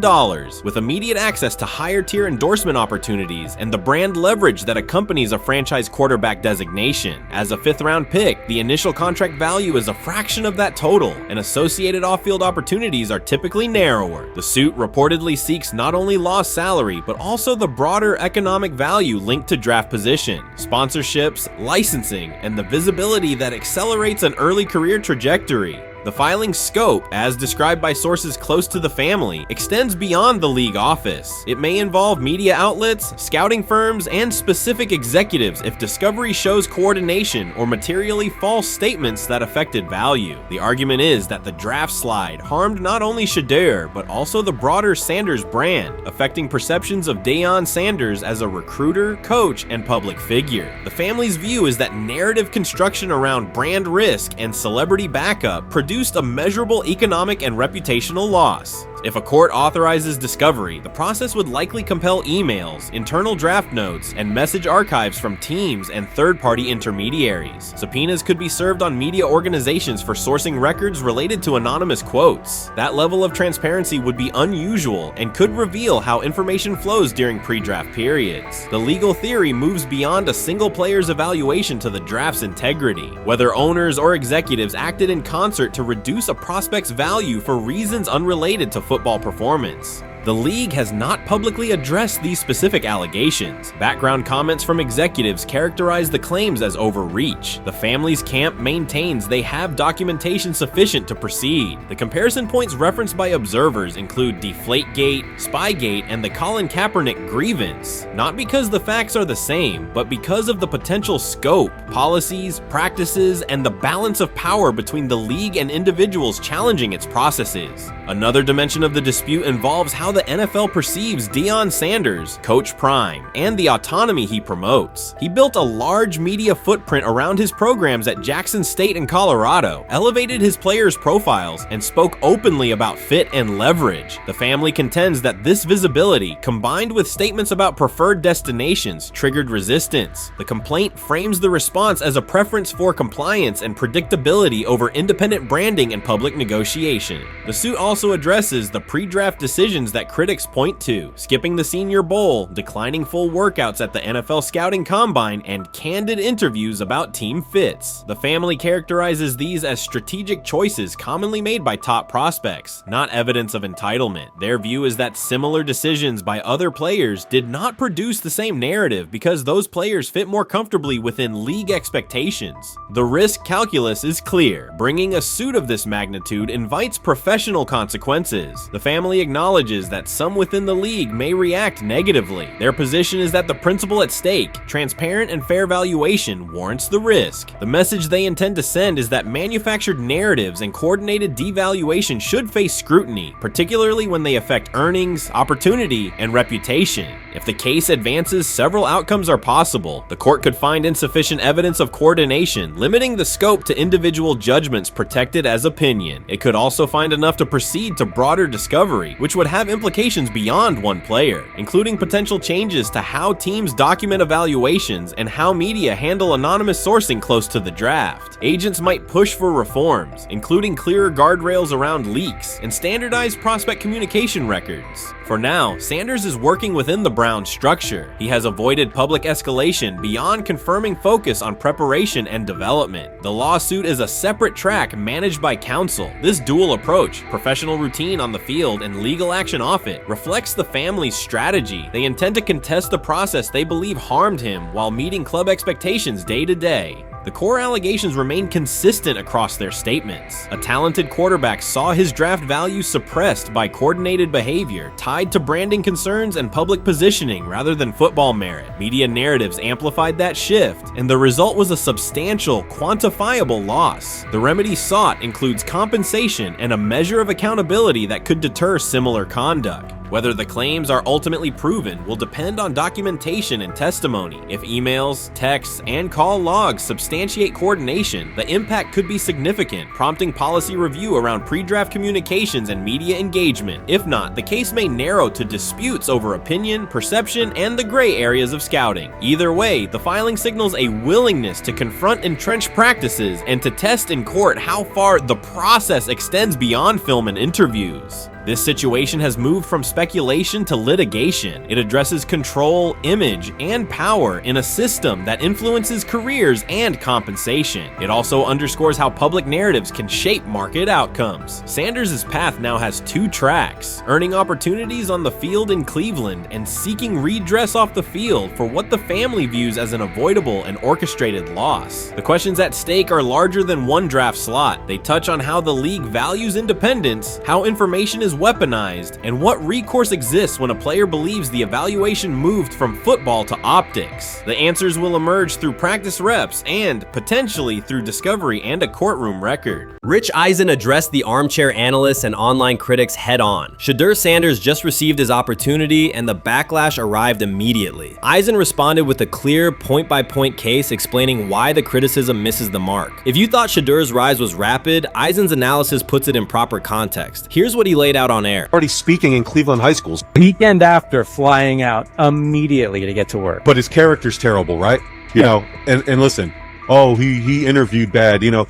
with immediate access to higher tier endorsement opportunities and the brand leverage that accompanies a franchise quarterback designation. As a 5th round pick, the initial contract value is a fraction of that total, and associated off-field opportunities are typically narrower. The suit reportedly seeks not only lost salary, but also the broader economic value linked to draft position, sponsorships, licensing, and the visibility that accelerates an early career trajectory. The filing's scope, as described by sources close to the family, extends beyond the league office. It may involve media outlets, scouting firms, and specific executives if discovery shows coordination or materially false statements that affected value. The argument is that the draft slide harmed not only Shedeur, but also the broader Sanders brand, affecting perceptions of Deion Sanders as a recruiter, coach, and public figure. The family's view is that narrative construction around brand risk and celebrity backup produced a measurable economic and reputational loss. If a court authorizes discovery, the process would likely compel emails, internal draft notes, and message archives from teams and third-party intermediaries. Subpoenas could be served on media organizations for sourcing records related to anonymous quotes. That level of transparency would be unusual and could reveal how information flows during pre-draft periods. The legal theory moves beyond a single player's evaluation to the draft's integrity, whether owners or executives acted in concert to reduce a prospect's value for reasons unrelated to football performance. The league has not publicly addressed these specific allegations. Background comments from executives characterize the claims as overreach. The family's camp maintains they have documentation sufficient to proceed. The comparison points referenced by observers include Deflategate, Spygate, and the Colin Kaepernick grievance, not because the facts are the same, but because of the potential scope, policies, practices, and the balance of power between the league and individuals challenging its processes. Another dimension of the dispute involves how the NFL perceives Deion Sanders, Coach Prime, and the autonomy he promotes. He built a large media footprint around his programs at Jackson State and Colorado, elevated his players' profiles, and spoke openly about fit and leverage. The family contends that this visibility, combined with statements about preferred destinations, triggered resistance. The complaint frames the response as a preference for compliance and predictability over independent branding and public negotiation. The suit also addresses the pre-draft decisions that critics point to, skipping the Senior Bowl, declining full workouts at the NFL Scouting Combine, and candid interviews about team fits. The family characterizes these as strategic choices commonly made by top prospects, not evidence of entitlement. Their view is that similar decisions by other players did not produce the same narrative because those players fit more comfortably within league expectations. The risk calculus is clear. Bringing a suit of this magnitude invites professional consequences. The family acknowledges that some within the league may react negatively. Their position is that the principle at stake, transparent and fair valuation, warrants the risk. The message they intend to send is that manufactured narratives and coordinated devaluation should face scrutiny, particularly when they affect earnings, opportunity, and reputation. If the case advances, several outcomes are possible. The court could find insufficient evidence of coordination, limiting the scope to individual judgments protected as opinion. It could also find enough to proceed to broader discovery, which would have implications beyond one player, including potential changes to how teams document evaluations and how media handle anonymous sourcing close to the draft. Agents might push for reforms, including clearer guardrails around leaks and standardized prospect communication records. For now, Sanders is working within the Browns structure. He has avoided public escalation beyond confirming focus on preparation and development. The lawsuit is a separate track managed by counsel. This dual approach, professional routine on the field and legal action off it, reflects the family's strategy. They intend to contest the process they believe harmed him while meeting club expectations day to day. The core allegations remain consistent across their statements. A talented quarterback saw his draft value suppressed by coordinated behavior tied to branding concerns and public positioning rather than football merit. Media narratives amplified that shift, and the result was a substantial, quantifiable loss. The remedy sought includes compensation and a measure of accountability that could deter similar conduct. Whether the claims are ultimately proven will depend on documentation and testimony. If emails, texts, and call logs substantiate coordination, the impact could be significant, prompting policy review around pre-draft communications and media engagement. If not, the case may narrow to disputes over opinion, perception, and the gray areas of scouting. Either way, the filing signals a willingness to confront entrenched practices and to test in court how far the process extends beyond film and interviews. This situation has moved from speculation to litigation. It addresses control, image, and power in a system that influences careers and compensation. It also underscores how public narratives can shape market outcomes. Sanders' path now has two tracks: earning opportunities on the field in Cleveland and seeking redress off the field for what the family views as an avoidable and orchestrated loss. The questions at stake are larger than one draft slot. They touch on how the league values independence, how information is weaponized, and what recourse exists when a player believes the evaluation moved from football to optics. The answers will emerge through practice reps and, potentially, through discovery and a courtroom record. Rich Eisen addressed the armchair analysts and online critics head-on. Shedeur Sanders just received his opportunity, and the backlash arrived immediately. Eisen responded with a clear, point-by-point case explaining why the criticism misses the mark. If you thought Shedeur's rise was rapid, Eisen's analysis puts it in proper context. Here's what he laid out on air. Already speaking in Cleveland high schools. Weekend after, flying out immediately to get to work. But his character's terrible, right? You know, and listen, oh, he interviewed bad, you know.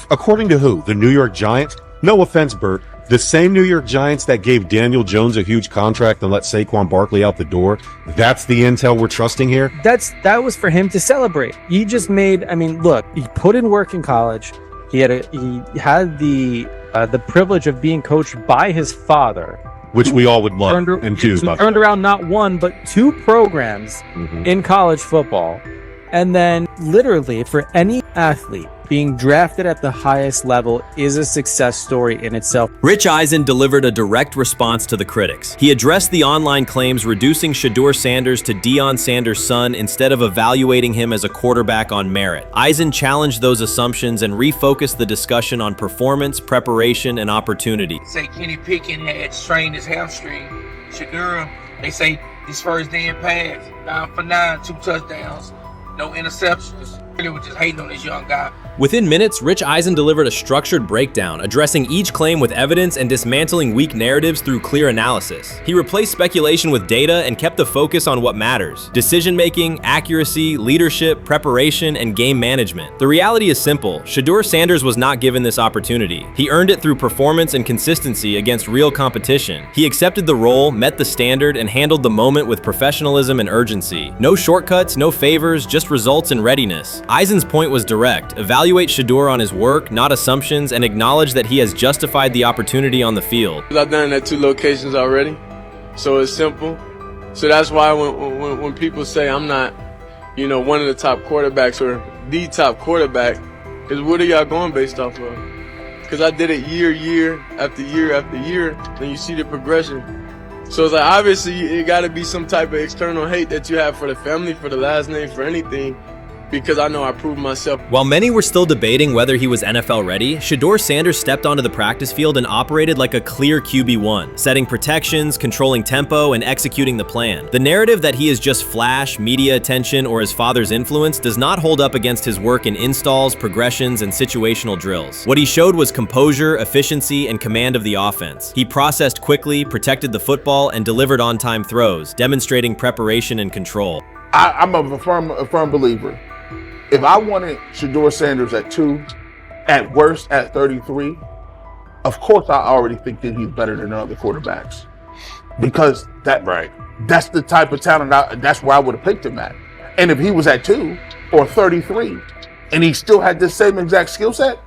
According to who? The New York Giants? No offense, Bert. The same New York Giants that gave Daniel Jones a huge contract and let Saquon Barkley out the door, that's the intel we're trusting here? That was for him to celebrate. He just made, I mean, look, he put in work in college. He had the privilege of being coached by his father, which we all would love and choose. Turned around not one, but two programs in college football. And then literally for any athlete, being drafted at the highest level is a success story in itself. Rich Eisen delivered a direct response to the critics. He addressed the online claims reducing Shedeur Sanders to Deion Sanders' son instead of evaluating him as a quarterback on merit. Eisen challenged those assumptions and refocused the discussion on performance, preparation, and opportunity. Say Kenny Pickett had strained his hamstring. Shedeur, they say his first day in pass, 9 for 9, 2 touchdowns, no interceptions. They were just hating on this young guy. Within minutes, Rich Eisen delivered a structured breakdown, addressing each claim with evidence and dismantling weak narratives through clear analysis. He replaced speculation with data and kept the focus on what matters: decision-making, accuracy, leadership, preparation, and game management. The reality is simple. Shedeur Sanders was not given this opportunity. He earned it through performance and consistency against real competition. He accepted the role, met the standard, and handled the moment with professionalism and urgency. No shortcuts, no favors, just results and readiness. Eisen's point was direct. Evaluate Shedeur on his work, not assumptions, and acknowledge that he has justified the opportunity on the field. I've done it at 2 locations already, so it's simple. So that's why when people say I'm not, one of the top quarterbacks or the top quarterback, because what are y'all going based off of? Because I did it year after year after year, and you see the progression. So it's like, obviously, it got to be some type of external hate that you have for the family, for the last name, for anything, because I know I proved myself. While many were still debating whether he was NFL ready, Shedeur Sanders stepped onto the practice field and operated like a clear QB1, setting protections, controlling tempo, and executing the plan. The narrative that he is just flash, media attention, or his father's influence does not hold up against his work in installs, progressions, and situational drills. What he showed was composure, efficiency, and command of the offense. He processed quickly, protected the football, and delivered on-time throws, demonstrating preparation and control. I'm a firm believer. If I wanted Shedeur Sanders at 2, at worst at 33, of course I already think that he's better than other quarterbacks, because that's the type of talent. That's where I would have picked him at. And if he was at 2 or 33, and he still had this same exact skill set,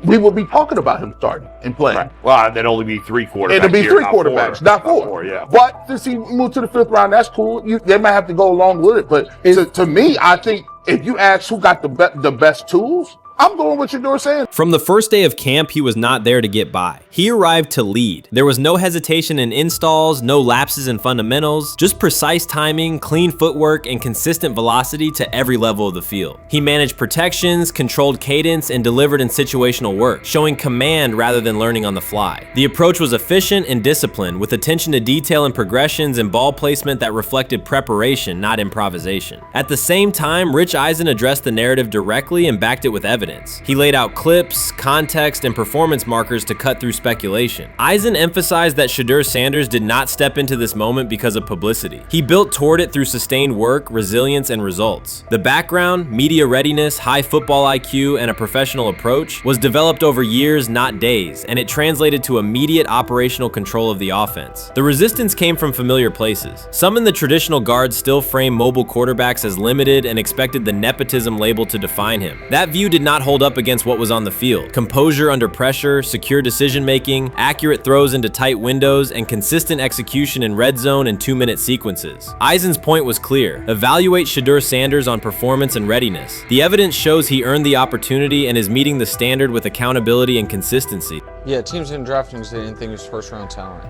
we would be talking about him starting and playing. Right. Well, there'd only be 3 quarterbacks. It'd be 3 quarterbacks, not 4. 4, yeah. But since he moved to the 5th round, that's cool. They might have to go along with it. But to me, I think if you ask who got the best tools, I'm going with Shedeur Sanders. From the first day of camp, he was not there to get by. He arrived to lead. There was no hesitation in installs, no lapses in fundamentals, just precise timing, clean footwork, and consistent velocity to every level of the field. He managed protections, controlled cadence, and delivered in situational work, showing command rather than learning on the fly. The approach was efficient and disciplined, with attention to detail and progressions and ball placement that reflected preparation, not improvisation. At the same time, Rich Eisen addressed the narrative directly and backed it with evidence. He laid out clips, context, and performance markers to cut through speculation. Eisen emphasized that Shedeur Sanders did not step into this moment because of publicity. He built toward it through sustained work, resilience, and results. The background, media readiness, high football IQ, and a professional approach was developed over years, not days, and it translated to immediate operational control of the offense. The resistance came from familiar places. Some in the traditional guard still framed mobile quarterbacks as limited and expected the nepotism label to define him. That view did not hold up against what was on the field: composure under pressure, secure decision-making, accurate throws into tight windows, and consistent execution in red zone and 2-minute sequences. Eisen's point was clear: evaluate Shedeur Sanders on performance and readiness. The evidence shows he earned the opportunity and is meeting the standard with accountability and consistency. Yeah, teams didn't draft him because they didn't think he was first-round talent.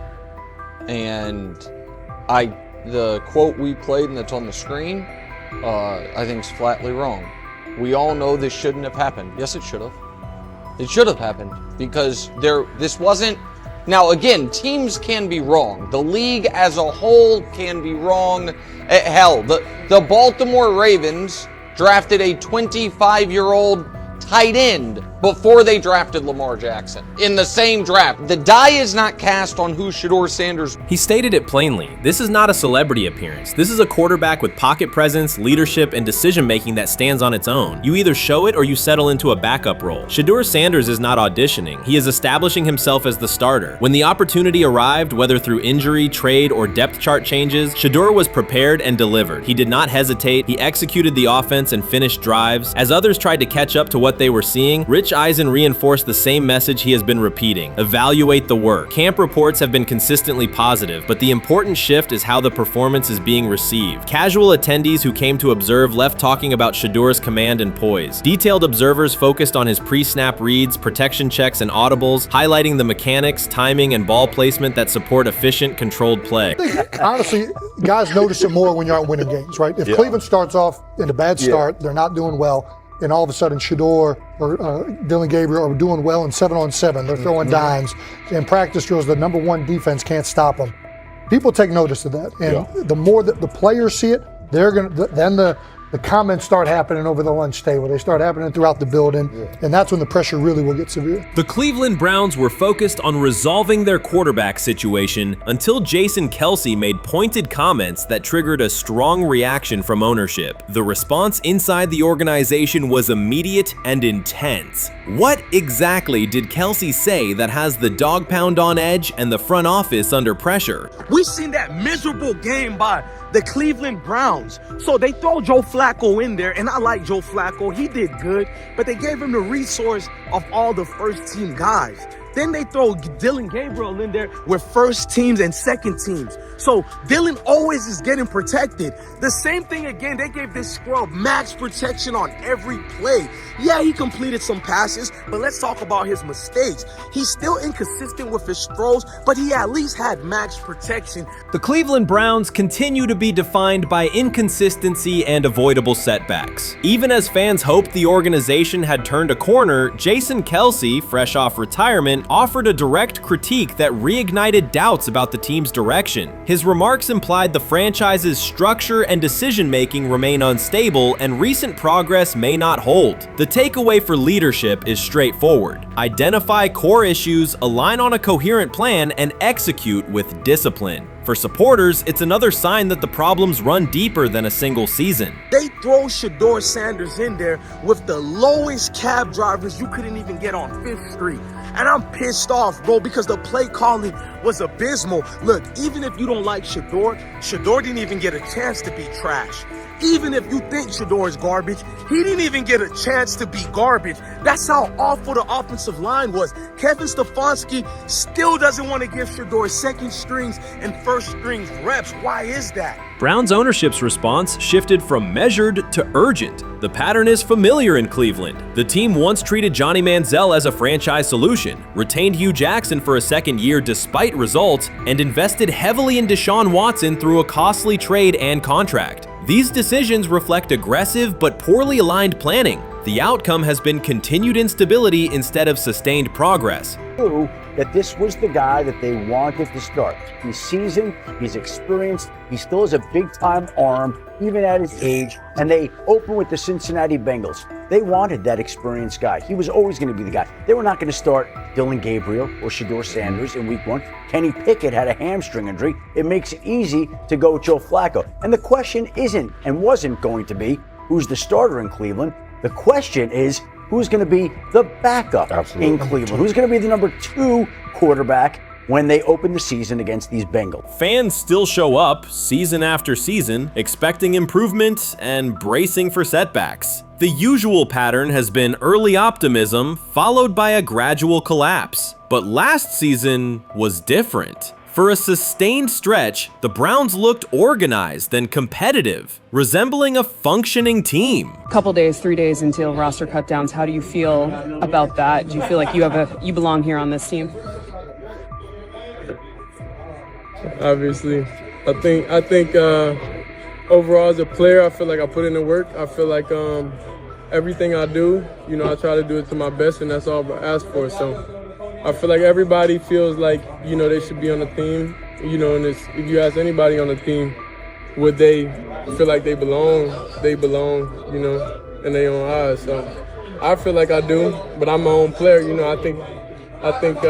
And the quote we played and that's on the screen, I think is flatly wrong. We all know this shouldn't have happened. Yes, it should have. It should have happened because this wasn't. Now, again, teams can be wrong. The league as a whole can be wrong. Hell, the Baltimore Ravens drafted a 25-year-old tight end before they drafted Lamar Jackson in the same draft. The die is not cast on who Shedeur Sanders. He stated it plainly. This is not a celebrity appearance. This is a quarterback with pocket presence, leadership, and decision-making that stands on its own. You either show it or you settle into a backup role. Shedeur Sanders is not auditioning. He is establishing himself as the starter. When the opportunity arrived, whether through injury, trade, or depth chart changes, Shedeur was prepared and delivered. He did not hesitate. He executed the offense and finished drives. As others tried to catch up to what what they were seeing, Rich Eisen reinforced the same message he has been repeating: evaluate the work. Camp reports have been consistently positive, but the important shift is how the performance is being received. Casual attendees who came to observe left talking about Shedeur's command and poise. Detailed observers focused on his pre-snap reads, protection checks, and audibles, highlighting the mechanics, timing, and ball placement that support efficient, controlled play. I think, honestly, guys notice it more when you're out winning games, right? If Cleveland starts off in a bad start, they're not doing well, and all of a sudden Shedeur or Dillon Gabriel are doing well in 7-on-7. They're throwing dimes. In practice drills, the number one defense can't stop them. People take notice of that, and the more that the players see it, they're gonna. Then the comments start happening over the lunch table. They start happening throughout the building, and that's when the pressure really will get severe. The Cleveland Browns were focused on resolving their quarterback situation until Jason Kelsey made pointed comments that triggered a strong reaction from ownership. The response inside the organization was immediate and intense. What exactly did Kelsey say that has the dog pound on edge and the front office under pressure? We've seen that miserable game by the Cleveland Browns. So they throw Joe Flacco in there, and I like Joe Flacco. He did good, but they gave him the resource of all the first team guys. Then they throw Dillon Gabriel in there with first teams and second teams. So Dillon always is getting protected. The same thing again, they gave this scrub max protection on every play. Yeah, he completed some passes, but let's talk about his mistakes. He's still inconsistent with his throws, but he at least had max protection. The Cleveland Browns continue to be defined by inconsistency and avoidable setbacks. Even as fans hoped the organization had turned a corner, Jason Kelsey, fresh off retirement, offered a direct critique that reignited doubts about the team's direction. His remarks implied the franchise's structure and decision-making remain unstable and recent progress may not hold. The takeaway for leadership is straightforward: identify core issues, align on a coherent plan, and execute with discipline. For supporters, it's another sign that the problems run deeper than a single season. They throw Shedeur Sanders in there with the lowest cab drivers you couldn't even get on 5th Street. And I'm pissed off, bro, because the play calling was abysmal. Look, even if you don't like Shedeur didn't even get a chance to be trash. Even if you think Shedeur is garbage, he didn't even get a chance to be garbage. That's how awful the offensive line was. Kevin Stefanski still doesn't want to give Shedeur second strings and first strings reps. Why is that? Browns ownership's response shifted from measured to urgent. The pattern is familiar in Cleveland. The team once treated Johnny Manziel as a franchise solution, retained Hugh Jackson for a second year despite results, and invested heavily in Deshaun Watson through a costly trade and contract. These decisions reflect aggressive but poorly aligned planning. The outcome has been continued instability instead of sustained progress. That this was the guy that they wanted to start. He's seasoned, he's experienced, he still has a big-time arm, even at his age, and they open with the Cincinnati Bengals. They wanted that experienced guy. He was always going to be the guy. They were not going to start Dillon Gabriel or Shedeur Sanders in week 1. Kenny Pickett had a hamstring injury. It makes it easy to go with Joe Flacco. And the question isn't and wasn't going to be who's the starter in Cleveland. The question is, who's going to be the backup in Cleveland? Who's going to be the number 2 quarterback when they open the season against these Bengals? Fans still show up season after season, expecting improvement and bracing for setbacks. The usual pattern has been early optimism followed by a gradual collapse. But last season was different. For a sustained stretch, the Browns looked organized and competitive, resembling a functioning team. Couple days, 3 days until roster cutdowns, how do you feel about that? Do you feel like you belong here on this team? Obviously, I think overall as a player, I feel like I put in the work. I feel like everything I do, I try to do it to my best, and that's all I ask for. So I feel like everybody feels like, they should be on the team, and if you ask anybody on the team, would they feel like they belong, in their own eyes. So I feel like I do, but I'm my own player, I think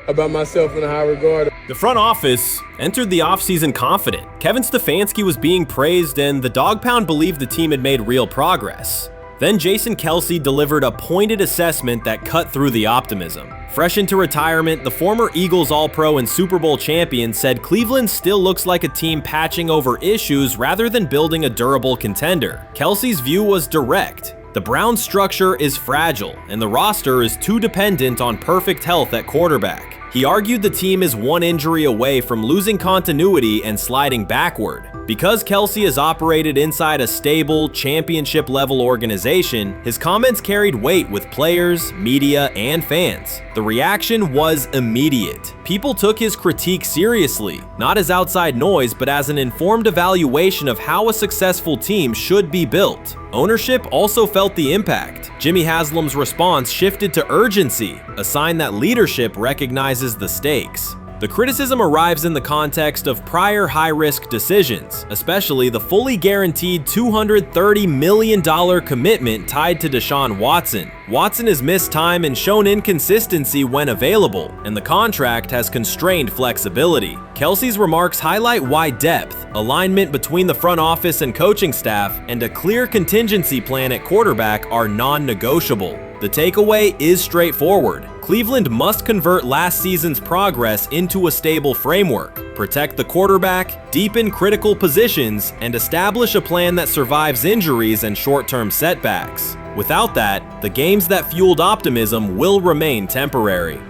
about myself in a high regard. The front office entered the offseason confident. Kevin Stefanski was being praised, and the Dog Pound believed the team had made real progress. Then Jason Kelsey delivered a pointed assessment that cut through the optimism. Fresh into retirement, the former Eagles All-Pro and Super Bowl champion said Cleveland still looks like a team patching over issues rather than building a durable contender. Kelsey's view was direct. The Browns' structure is fragile, and the roster is too dependent on perfect health at quarterback. He argued the team is one injury away from losing continuity and sliding backward. Because Kelsey has operated inside a stable, championship-level organization, his comments carried weight with players, media, and fans. The reaction was immediate. People took his critique seriously, not as outside noise, but as an informed evaluation of how a successful team should be built. Ownership also felt the impact. Jimmy Haslam's response shifted to urgency, a sign that leadership recognizes the stakes. The criticism arrives in the context of prior high-risk decisions, especially the fully guaranteed $230 million commitment tied to Deshaun Watson. Watson has missed time and shown inconsistency when available, and the contract has constrained flexibility. Kelsey's remarks highlight why depth, alignment between the front office and coaching staff, and a clear contingency plan at quarterback are non-negotiable. The takeaway is straightforward. Cleveland must convert last season's progress into a stable framework, protect the quarterback, deepen critical positions, and establish a plan that survives injuries and short-term setbacks. Without that, the games that fueled optimism will remain temporary.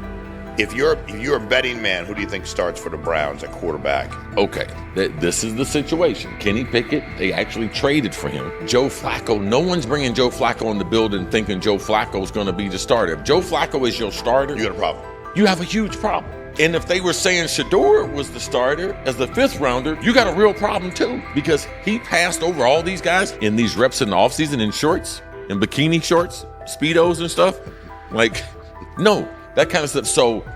If you're a betting man, who do you think starts for the Browns at quarterback? Okay, this is the situation. Kenny Pickett, they actually traded for him. Joe Flacco, no one's bringing Joe Flacco in the building thinking Joe Flacco's going to be the starter. If Joe Flacco is your starter, you got a problem. You have a huge problem. And if they were saying Shedeur was the starter as the 5th rounder, you got a real problem too, because he passed over all these guys in these reps in the offseason in shorts, in bikini shorts, Speedos and stuff. Like, no. That kind of stuff. So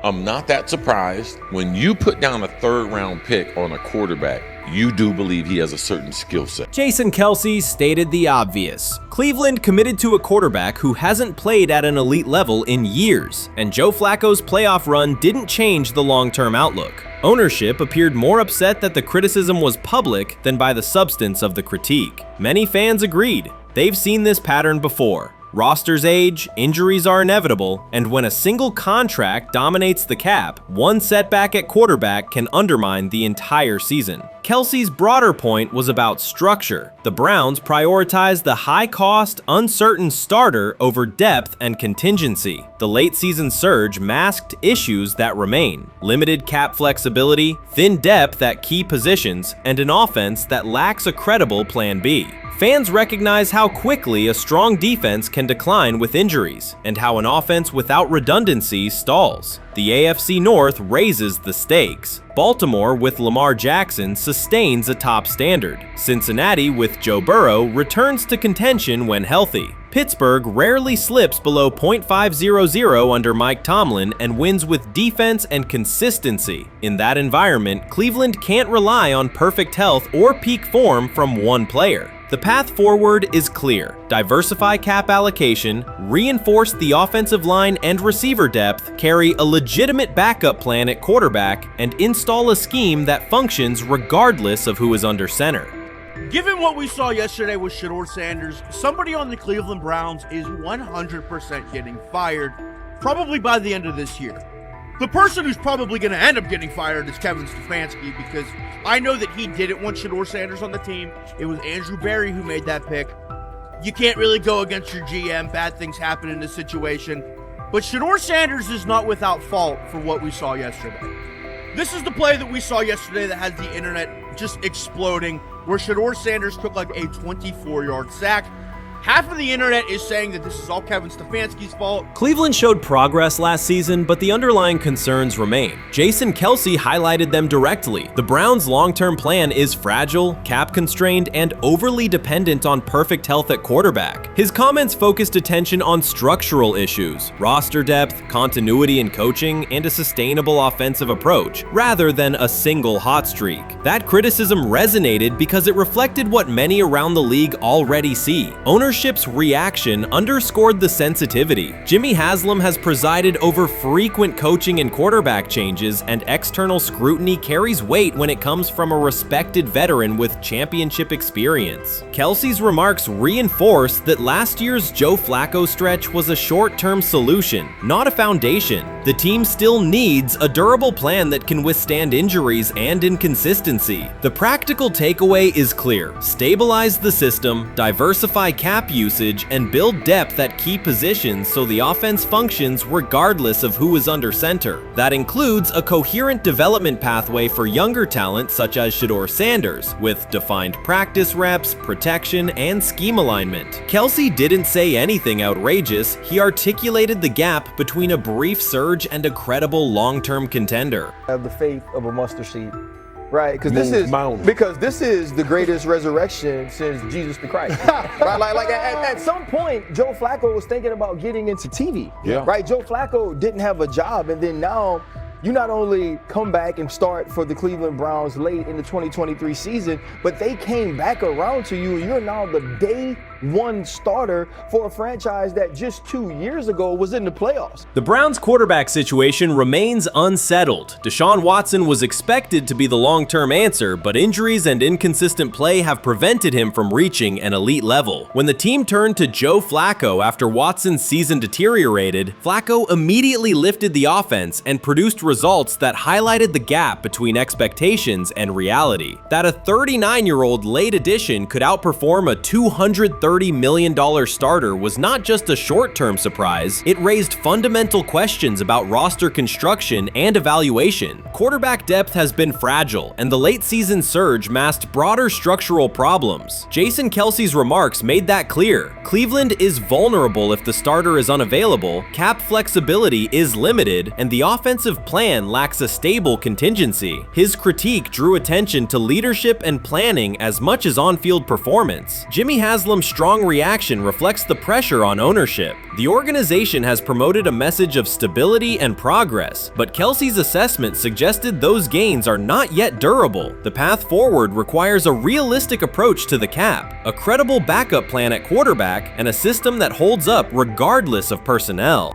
I'm not that surprised when you put down a 3rd round pick on a quarterback. You do believe he has a certain skill set. Jason Kelsey stated the obvious. Cleveland committed to a quarterback who hasn't played at an elite level in years, and Joe Flacco's playoff run didn't change the long-term outlook. Ownership appeared more upset that the criticism was public than by the substance of the critique. Many fans agreed. They've seen this pattern before. Rosters age, injuries are inevitable, and when a single contract dominates the cap, one setback at quarterback can undermine the entire season. Kelsey's broader point was about structure. The Browns prioritized the high-cost, uncertain starter over depth and contingency. The late-season surge masked issues that remain: limited cap flexibility, thin depth at key positions, and an offense that lacks a credible Plan B. Fans recognize how quickly a strong defense can decline with injuries, and how an offense without redundancy stalls. The AFC North raises the stakes. Baltimore with Lamar Jackson sustains a top standard. Cincinnati with Joe Burrow returns to contention when healthy. Pittsburgh rarely slips below .500 under Mike Tomlin and wins with defense and consistency. In that environment, Cleveland can't rely on perfect health or peak form from one player. The path forward is clear. Diversify cap allocation, reinforce the offensive line and receiver depth, carry a legitimate backup plan at quarterback, and install a scheme that functions regardless of who is under center. Given what we saw yesterday with Shedeur Sanders, somebody on the Cleveland Browns is 100% getting fired, probably by the end of this year. The person who's probably going to end up getting fired is Kevin Stefanski, because I know that he didn't want Shedeur Sanders on the team. It was Andrew Berry who made that pick. You can't really go against your GM. Bad things happen in this situation. But Shedeur Sanders is not without fault for what we saw yesterday. This is the play that we saw yesterday that has the internet just exploding, where Shedeur Sanders took like a 24-yard sack. Half of the internet is saying that this is all Kevin Stefanski's fault. Cleveland showed progress last season, but the underlying concerns remain. Jason Kelsey highlighted them directly. The Browns' long-term plan is fragile, cap-constrained, and overly dependent on perfect health at quarterback. His comments focused attention on structural issues, roster depth, continuity in coaching, and a sustainable offensive approach, rather than a single hot streak. That criticism resonated because it reflected what many around the league already see. Ownership's reaction underscored the sensitivity. Jimmy Haslam has presided over frequent coaching and quarterback changes, and external scrutiny carries weight when it comes from a respected veteran with championship experience. Kelsey's remarks reinforce that last year's Joe Flacco stretch was a short-term solution, not a foundation. The team still needs a durable plan that can withstand injuries and inconsistency. The practical takeaway is clear: stabilize the system, diversify cap snap usage, and build depth at key positions so the offense functions regardless of who is under center. That includes a coherent development pathway for younger talent such as Shedeur Sanders, with defined practice reps, protection, and scheme alignment. Kelsey didn't say anything outrageous. He articulated the gap between a brief surge and a credible long-term contender. I have the faith of a mustard seed, right? Because this is the greatest resurrection since Jesus the Christ, right? Like at some point, Joe Flacco was thinking about getting into TV, right? Joe Flacco didn't have a job, and then now you not only come back and start for the Cleveland Browns late in the 2023 season, but they came back around to you. You're now the day one starter for a franchise that just 2 years ago was in the playoffs. The Browns' quarterback situation remains unsettled. Deshaun Watson was expected to be the long-term answer, but injuries and inconsistent play have prevented him from reaching an elite level. When the team turned to Joe Flacco after Watson's season deteriorated, Flacco immediately lifted the offense and produced results that highlighted the gap between expectations and reality. That a 39-year-old late addition could outperform a $230 million starter was not just a short-term surprise, it raised fundamental questions about roster construction and evaluation. Quarterback depth has been fragile, and the late-season surge masked broader structural problems. Jason Kelsey's remarks made that clear. Cleveland is vulnerable if the starter is unavailable, cap flexibility is limited, and the offensive plan lacks a stable contingency. His critique drew attention to leadership and planning as much as on-field performance. Jimmy Haslam's strong reaction reflects the pressure on ownership. The organization has promoted a message of stability and progress, but Kelsey's assessment suggested those gains are not yet durable. The path forward requires a realistic approach to the cap, a credible backup plan at quarterback, and a system that holds up regardless of personnel.